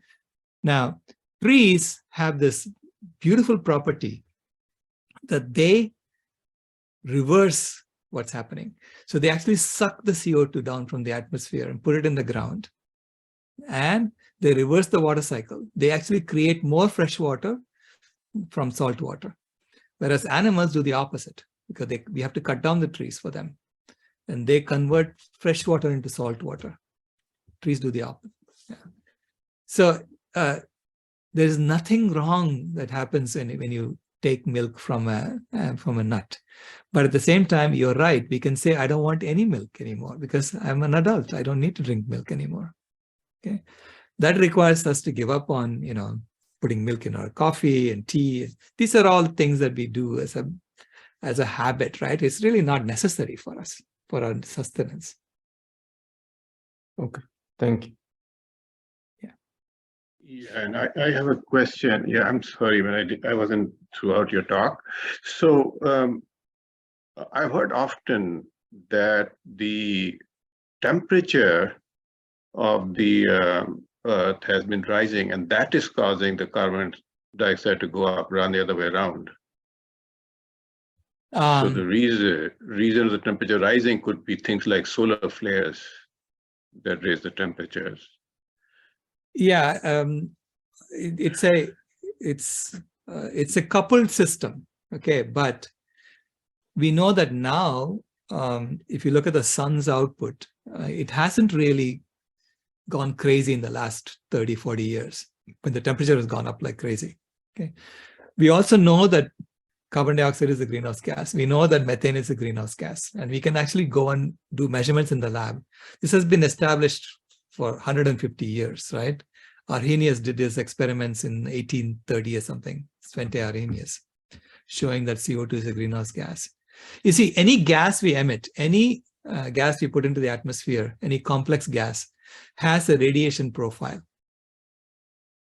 Now, trees have this beautiful property that they reverse what's happening. So they actually suck the CO2 down from the atmosphere and put it in the ground. And they reverse the water cycle. They actually create more fresh water from salt water. Whereas animals do the opposite, because we have to cut down the trees for them. And they convert fresh water into salt water. Trees do the opposite. Yeah. So there's nothing wrong that happens when you take milk from a nut. But at the same time, you're right. We can say, I don't want any milk anymore because I'm an adult. I don't need to drink milk anymore. Okay, that requires us to give up on, putting milk in our coffee and tea. These are all things that we do as a habit, right? It's really not necessary for us, for our sustenance. Okay, thank you. Yeah, and I have a question. Yeah, I'm sorry, but I wasn't throughout your talk. So I've heard often that the temperature of the Earth has been rising, and that is causing the carbon dioxide to go up, rather the other way around. So the reason of the temperature rising could be things like solar flares that raise the temperatures. Yeah, it's a coupled system, okay, but we know that now, if you look at the sun's output, it hasn't really gone crazy in the last 30, 40 years when the temperature has gone up like crazy. Okay, we also know that carbon dioxide is a greenhouse gas. We know that methane is a greenhouse gas, and we can actually go and do measurements in the lab. This has been established for 150 years, right? Arrhenius did his experiments in 1830 or something, Svante Arrhenius, showing that CO2 is a greenhouse gas. You see, any gas we emit, any gas we put into the atmosphere, any complex gas, has a radiation profile.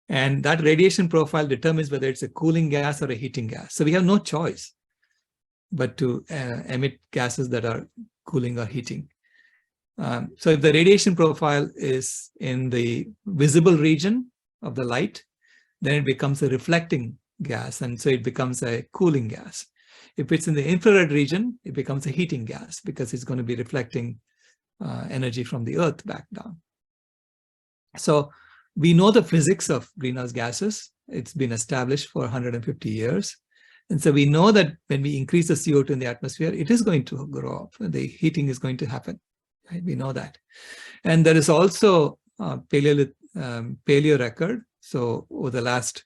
And that radiation profile determines whether it's a cooling gas or a heating gas. So we have no choice but to emit gases that are cooling or heating. So if the radiation profile is in the visible region of the light, then it becomes a reflecting gas, and so it becomes a cooling gas. If it's in the infrared region, it becomes a heating gas because it's going to be reflecting energy from the earth back down. So we know the physics of greenhouse gases. It's been established for 150 years. And so we know that when we increase the CO2 in the atmosphere, it is going to grow up. The heating is going to happen. Right? We know that. And there is also paleo record. So over the last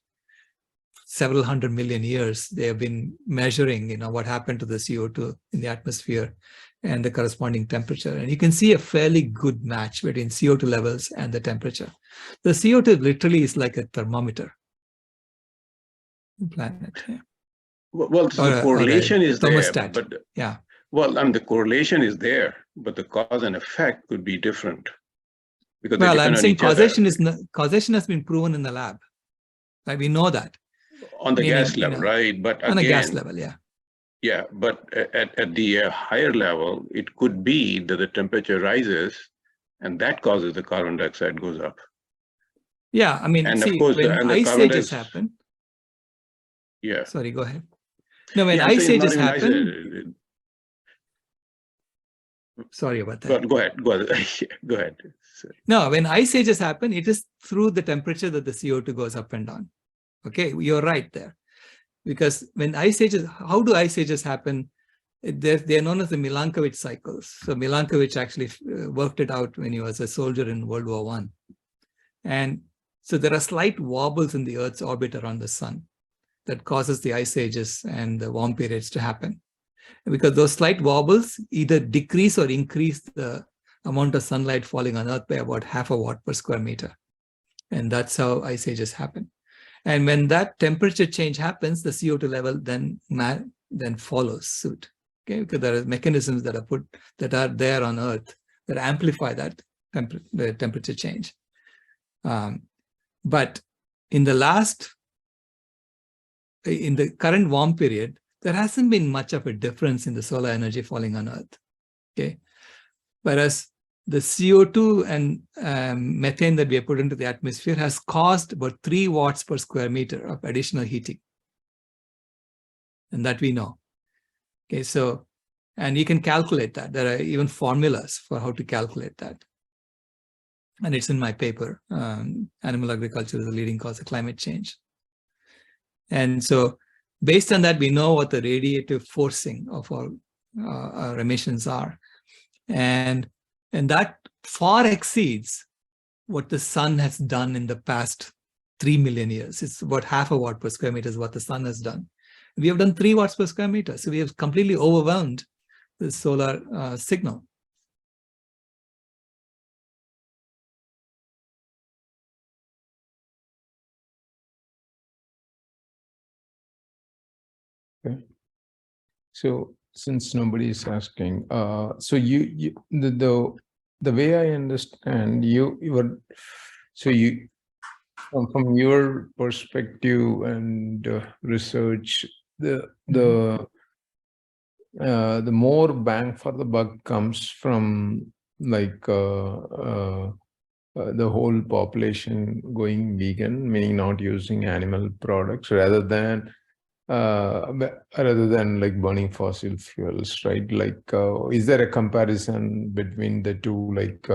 several 100 million years, they have been measuring, what happened to the CO2 in the atmosphere and the corresponding temperature. And you can see a fairly good match between CO2 levels and the temperature. The CO2 literally is like a thermometer on the planet. Yeah. Well, the correlation is there, thermostat. but yeah. Well, the correlation is there, but the cause and effect could be different because well, I'm saying causation has been proven in the lab. Right? We know that on the gas level, right? But on a gas level, yeah. Yeah, but at the higher level, it could be that the temperature rises, and that causes the carbon dioxide goes up. Yeah, I mean, and see, of course, when ice ages happen. Yeah. Sorry, go ahead. No, when ice ages happen. Sorry about that. Go ahead. Go ahead. No, when ice ages happen, it is through the temperature that the CO2 goes up and down. Okay, you're right there. Because when ice ages, how do ice ages happen? They're known as the Milankovitch cycles. So Milankovitch actually worked it out when he was a soldier in World War I. And so there are slight wobbles in the Earth's orbit around the sun that causes the ice ages and the warm periods to happen. Because those slight wobbles either decrease or increase the amount of sunlight falling on Earth by about 0.5 watt per square meter. And that's how ice ages happen. And when that temperature change happens, the CO2 level then follows suit. Okay, because there are mechanisms that are there on Earth that amplify that the temperature change. But in the current warm period, there hasn't been much of a difference in the solar energy falling on Earth. Okay, whereas the CO2 and methane that we have put into the atmosphere has caused about 3 watts per square meter of additional heating. And that we know. Okay, so, and you can calculate that. There are even formulas for how to calculate that. And it's in my paper, Animal Agriculture is the Leading Cause of Climate Change. And so based on that, we know what the radiative forcing of our emissions are. And that far exceeds what the sun has done in the past 3 million years. It's about 0.5 watt per square meter is what the sun has done. We have done 3 watts per square meter. So we have completely overwhelmed the solar signal. Okay. So since nobody is asking, so the way I understand from your perspective and research, the more bang for the buck comes from like the whole population going vegan, meaning not using animal products rather than like burning fossil fuels, right? Like, is there a comparison between the two? Like,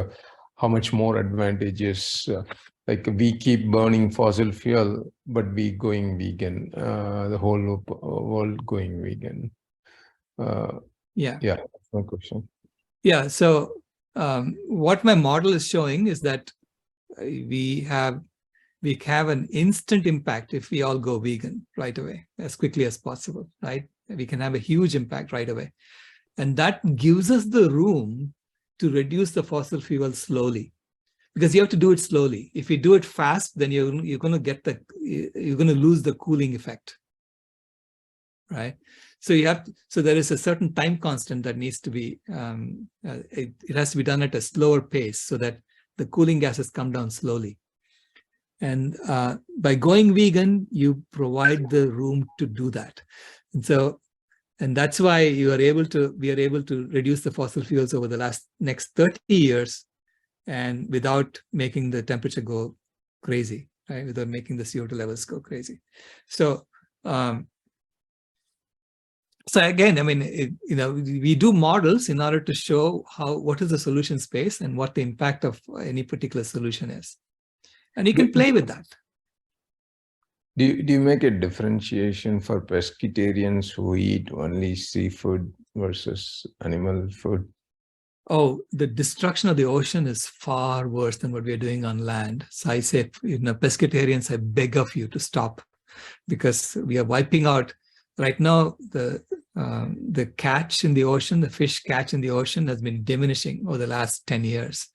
how much more advantageous? Like, we keep burning fossil fuel, but we going vegan. The whole world going vegan. Yeah, that's my question. Yeah. So, what my model is showing is that we have an instant impact if we all go vegan right away, as quickly as possible, right? We can have a huge impact right away. And that gives us the room to reduce the fossil fuel slowly, because you have to do it slowly. If you do it fast, then you're going to lose the cooling effect, right? So there is a certain time constant that needs to be, it has to be done at a slower pace so that the cooling gases come down slowly. And by going vegan, you provide the room to do that. And that's why we are able to reduce the fossil fuels over the next 30 years and without making the temperature go crazy. right, without making the CO2 levels go crazy. So, so again, I mean, we do models in order to show what is the solution space and what the impact of any particular solution is. And you can play with that. Do you make a differentiation for pescatarians who eat only seafood versus animal food? Oh, the destruction of the ocean is far worse than what we are doing on land. So I say, pescatarians, I beg of you to stop, because we are wiping out. Right now, the catch in the ocean, the fish catch in the ocean has been diminishing over the last 10 years.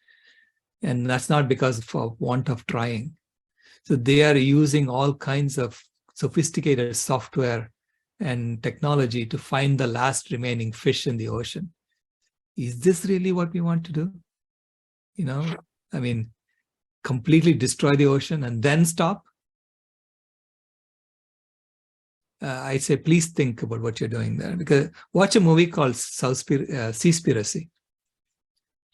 And that's not because of want of trying. So they are using all kinds of sophisticated software and technology to find the last remaining fish in the ocean. Is this really what we want to do? I mean, completely destroy the ocean and then stop? I say, please think about what you're doing there, because watch a movie called Seaspiracy.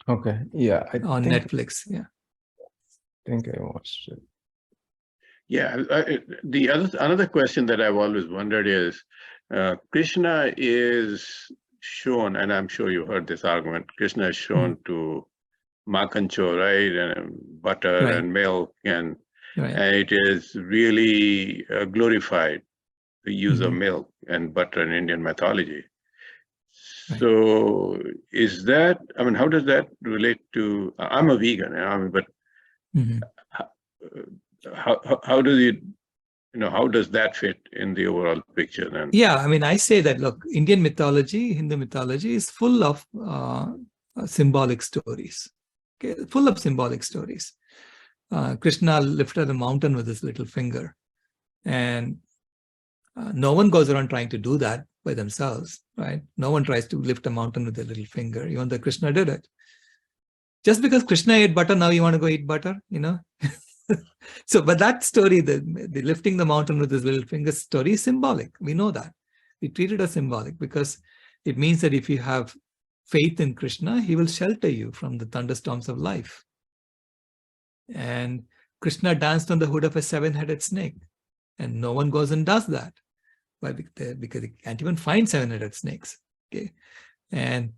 Okay, yeah, on Netflix. Yeah, I think I watched it. Yeah, another question that I've always wondered is, Krishna is shown, and I'm sure you heard this argument, Krishna is shown to makancho, right, and butter and milk, and it is really glorified, the use of milk and butter in Indian mythology. So is that, I mean, how does that relate to, I'm a vegan, but how does it, how does that fit in the overall picture then? Yeah, I mean, I say that, look, Indian mythology, Hindu mythology is full of symbolic stories, okay, full of symbolic stories. Krishna lifted a mountain with his little finger, and no one goes around trying to do that by themselves, right? No one tries to lift a mountain with their little finger, even though Krishna did it. Just because Krishna ate butter, now you want to go eat butter, So, but that story, the lifting the mountain with his little finger story is symbolic. We know that. We treat it as symbolic because it means that if you have faith in Krishna, he will shelter you from the thunderstorms of life. And Krishna danced on the hood of a 7-headed snake, and no one goes and does that. Why? Because you can't even find 7-headed snakes. Okay, and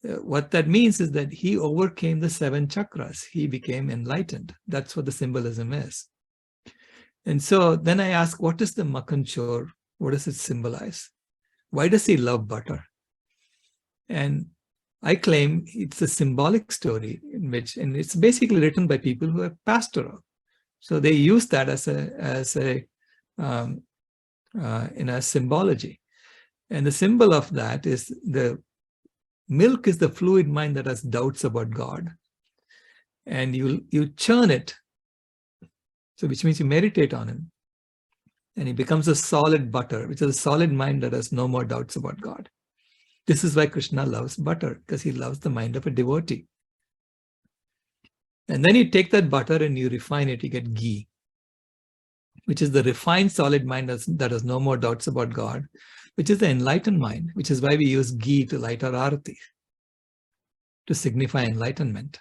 what that means is that he overcame the 7 chakras. He became enlightened. That's what the symbolism is. And so then I ask, what is the makanchor? What does it symbolize? Why does he love butter? And I claim it's a symbolic story in which, and it's basically written by people who are pastoral. So they use that as a symbology. And the symbol of that is the milk is the fluid mind that has doubts about God. And you churn it, so which means you meditate on him. And he becomes a solid butter, which is a solid mind that has no more doubts about God. This is why Krishna loves butter, because he loves the mind of a devotee. And then you take that butter and you refine it, you get ghee, which is the refined solid mind that has no more doubts about God, which is the enlightened mind, which is why we use ghee to light our arati, to signify enlightenment.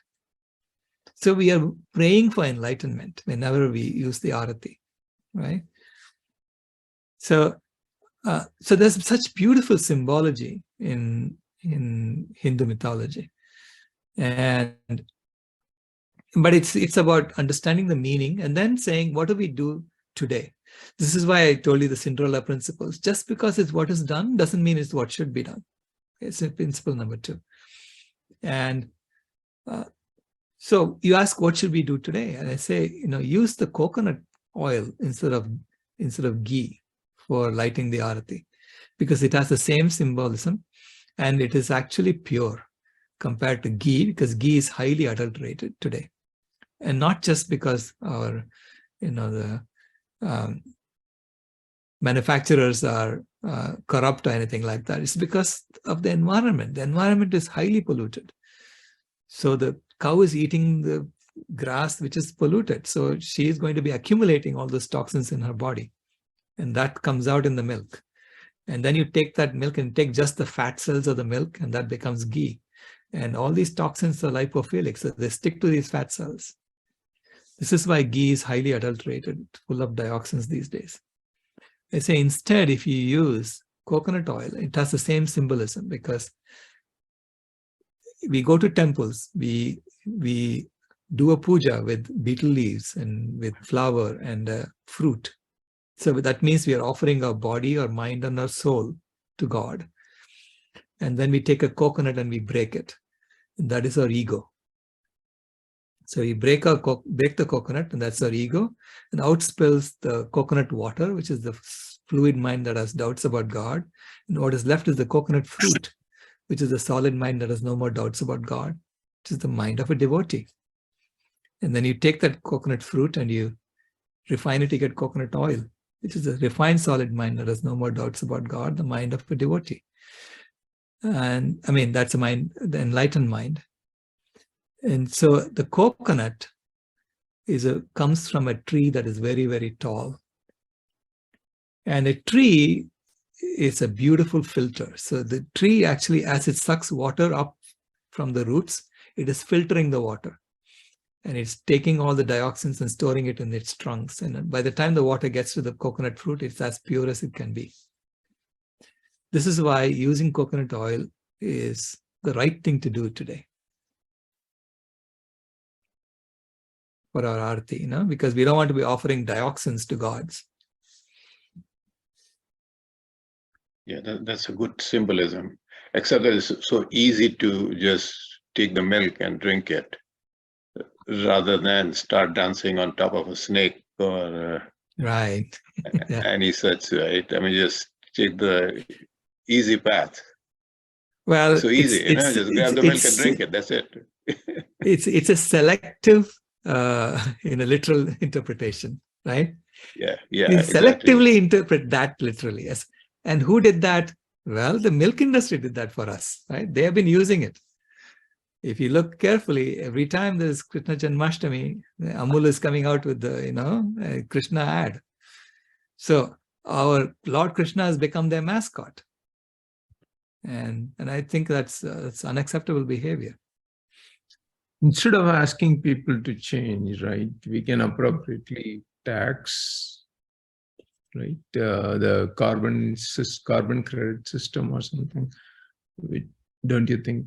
So we are praying for enlightenment whenever we use the arati, right? So there's such beautiful symbology in Hindu mythology, but it's about understanding the meaning and then saying, what do we do today? This is why I told you the Cinderella principles. Just because it's what is done doesn't mean it's what should be done. It's principle number 2. And so you ask, what should we do today? And I say, use the coconut oil instead of ghee for lighting the arati, because it has the same symbolism and it is actually pure compared to ghee, because ghee is highly adulterated today. And not just because our, the manufacturers are corrupt or anything like that. It's because of the environment. The environment is highly polluted. So the cow is eating the grass, which is polluted. So she is going to be accumulating all those toxins in her body. And that comes out in the milk. And then you take that milk and take just the fat cells of the milk, and that becomes ghee. And all these toxins are lipophilic, so they stick to these fat cells. This is why ghee is highly adulterated, full of dioxins these days. I say instead, if you use coconut oil, it has the same symbolism, because we go to temples, we do a puja with betel leaves and with flower and fruit. So that means we are offering our body, our mind, and our soul to God. And then we take a coconut and we break it. And that is our ego. So we break the coconut, and that's our ego, and out spills the coconut water, which is the fluid mind that has doubts about God. And what is left is the coconut fruit, which is the solid mind that has no more doubts about God, which is the mind of a devotee. And then you take that coconut fruit and you refine it to get coconut oil, which is a refined solid mind that has no more doubts about God, the mind of a devotee. And I mean, that's a mind, the enlightened mind. And so the coconut comes from a tree that is very, very tall. And a tree is a beautiful filter. So the tree actually, as it sucks water up from the roots, it is filtering the water. And it's taking all the dioxins and storing it in its trunks. And by the time the water gets to the coconut fruit, it's as pure as it can be. This is why using coconut oil is the right thing to do today for our arati, because we don't want to be offering dioxins to gods. Yeah, that's a good symbolism, except that it's so easy to just take the milk and drink it, rather than start dancing on top of a snake or Right. Yeah. any such, right? I mean, just take the easy path. Well, So easy, just grab the milk and drink it. That's it. It's a selective, in a literal interpretation, right? Yeah, You exactly. selectively interpret that literally, yes. And who did that? Well, the milk industry did that for us, right? They have been using it. If you look carefully, every time there's Krishna Janmashtami, Amul is coming out with the, Krishna ad. So our Lord Krishna has become their mascot. And I think that's unacceptable behavior. Instead of asking people to change, right, we can appropriately tax, right, the carbon credit system or something. Don't you think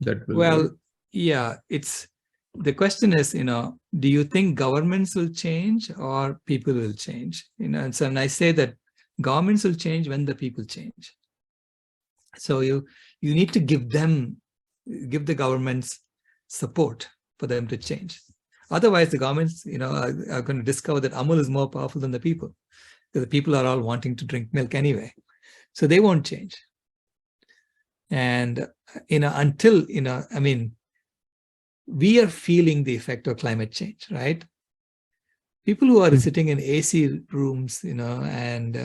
that will Well, work? yeah, the question is, do you think governments will change or people will change? And so when I say that governments will change when the people change. So you need to give the governments support for them to change. Otherwise, the governments, are going to discover that Amul is more powerful than the people, because the people are all wanting to drink milk anyway. So they won't change. And, until, I mean, we are feeling the effect of climate change, right? People who are sitting in AC rooms, and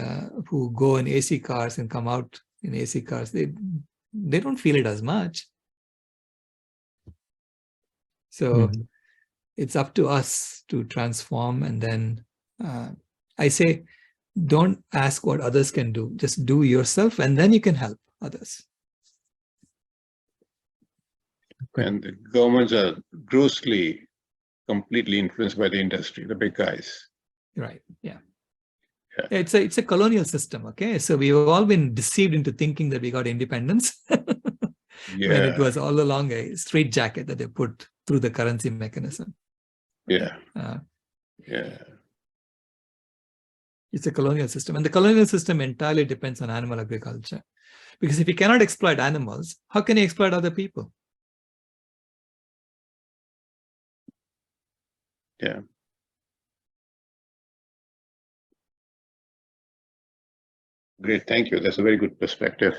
who go in AC cars and come out in AC cars, they don't feel it as much. So it's up to us to transform. And then I say, don't ask what others can do. Just do yourself, and then you can help others. Okay. And the governments are grossly, completely influenced by the industry, the big guys. Right. Yeah. Yeah. It's a colonial system. Okay. So we've all been deceived into thinking that we got independence when it was all along a straitjacket that they put through the currency mechanism. Yeah. It's a colonial system. And the colonial system entirely depends on animal agriculture. Because if you cannot exploit animals, how can you exploit other people? Yeah. Great. Thank you. That's a very good perspective.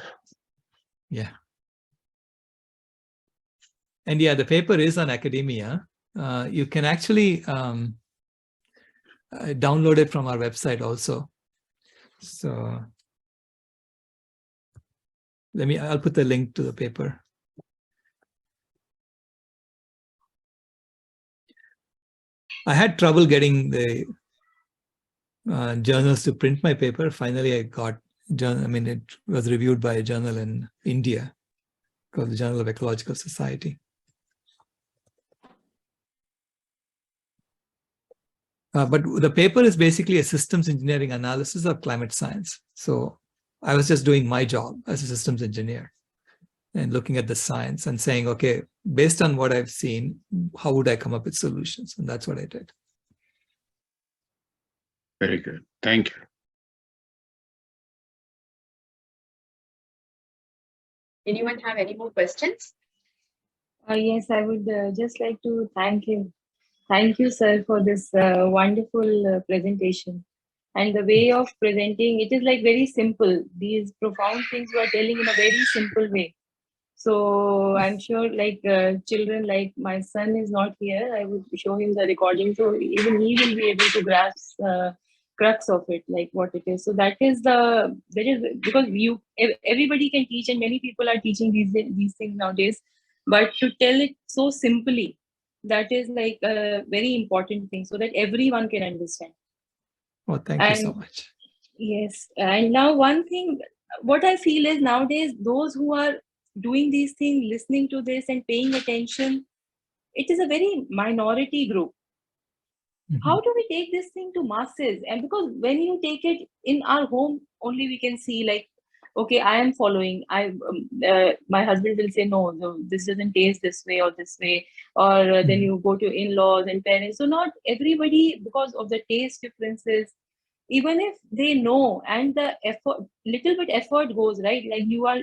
Yeah. And yeah, the paper is on academia. You can actually download it from our website also. So I'll put the link to the paper. I had trouble getting the journals to print my paper. Finally, I got, it was reviewed by a journal in India called the Journal of Ecological Society. But the paper is basically a systems engineering analysis of climate science. So I was just doing my job as a systems engineer and looking at the science and saying, okay, based on what I've seen, how would I come up with solutions? And that's what I did. Very good. Thank you. Anyone have any more questions? Yes, I would just like to thank you. Thank you, sir, for this wonderful presentation. And the way of presenting, it is like very simple. These profound things you are telling in a very simple way. So I'm sure like children, like my son is not here, I would show him the recording. So even he will be able to grasp crux of it, like what it is. So that is because everybody can teach and many people are teaching these things nowadays. But to tell it so simply, that is like a very important thing so that everyone can understand. Oh, thank you so much. Yes. And now one thing, what I feel is nowadays, those who are doing these things, listening to this and paying attention, it is a very minority group. How do we take this thing to masses? And because when you take it in our home, only we can see like, okay, I am following. My husband will say, no, this doesn't taste this way or this way. Or then you go to in-laws and parents. So not everybody, because of the taste differences, even if they know and the effort, little bit effort goes, right? Like you are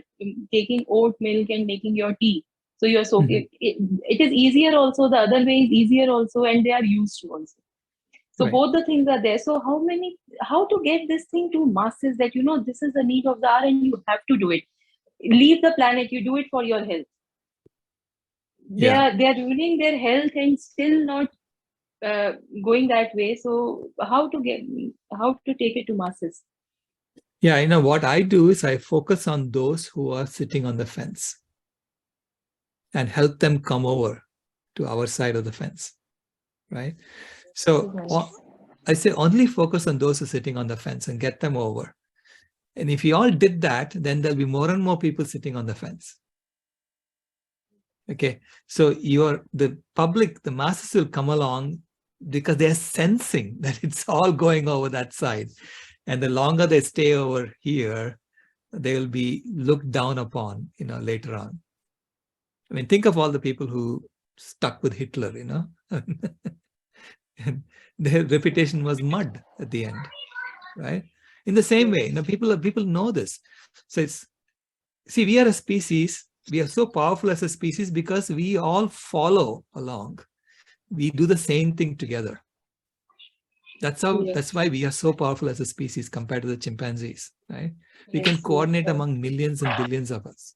taking oat milk and making your tea. So you're soaking, it is easier also, the other way is easier also, and they are used to also. So both the things are there. So how to get this thing to masses that, this is the need of the hour and you have to do it. Leave the planet, you do it for your health. They are ruining their health and still not going that way. So how to take it to masses? Yeah, what I do is I focus on those who are sitting on the fence and help them come over to our side of the fence, right? So I say only focus on those who are sitting on the fence and get them over. And if you all did that, then there'll be more and more people sitting on the fence. Okay, so the public, the masses will come along because they're sensing that it's all going over that side. And the longer they stay over here, they will be looked down upon, later on. I mean, think of all the people who stuck with Hitler, and their reputation was mud at the end, right? In the same way, people know this. So we are a species. We are so powerful as a species because we all follow along. We do the same thing together. That's why we are so powerful as a species compared to the chimpanzees, right? We can coordinate among millions and billions of us.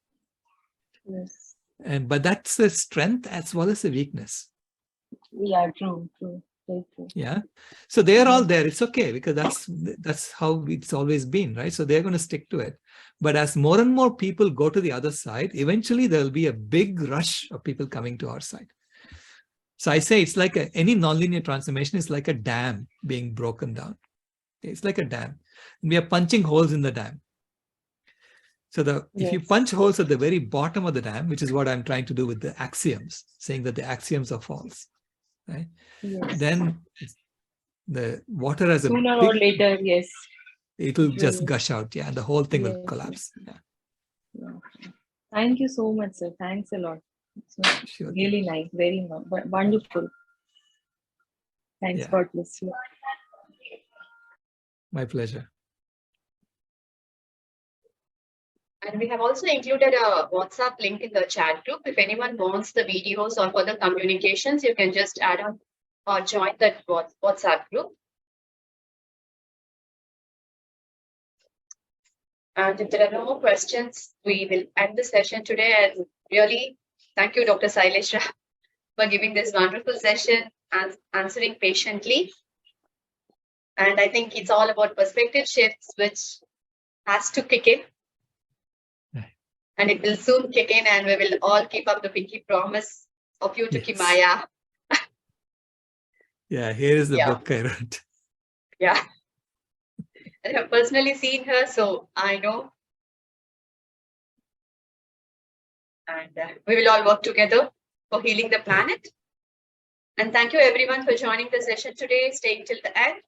Yes. But that's a strength as well as a weakness. Yeah, true. Very true. Yeah. So they're all there. It's okay because that's how it's always been, right? So they're going to stick to it. But as more and more people go to the other side, eventually there'll be a big rush of people coming to our side. So I say it's like any nonlinear transformation is like a dam being broken down. It's like a dam. We are punching holes in the dam. So if you punch holes at the very bottom of the dam, which is what I'm trying to do with the axioms, saying that the axioms are false, right? Yes. Then the water has sooner or later, it will just gush out, and the whole thing will collapse. Yeah. Thank you so much, sir. Thanks a lot. Sure. Really nice, very wonderful. Thanks, God bless you. My pleasure. And we have also included a WhatsApp link in the chat group. If anyone wants the videos or further communications, you can just add on or join that WhatsApp group. And if there are no more questions, we will end the session today. And really, thank you, Dr. Sailesh Rao, for giving this wonderful session and answering patiently. And I think it's all about perspective shifts, which has to kick in. And it will soon kick in, and we will all keep up the pinky promise of you to Kimaya. Yeah, here is the book I wrote. Yeah. I have personally seen her, so I know. And we will all work together for healing the planet. And thank you everyone for joining the session today, staying till the end,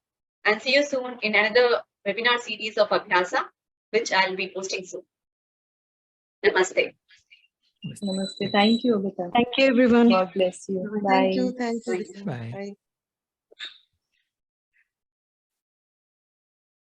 and see you soon in another webinar series of Abhyasa, which I'll be posting soon. Namaste. Namaste. Thank you, Abhita. Thank you, everyone. God bless you. Bye. Thank you. Bye. Bye. Bye.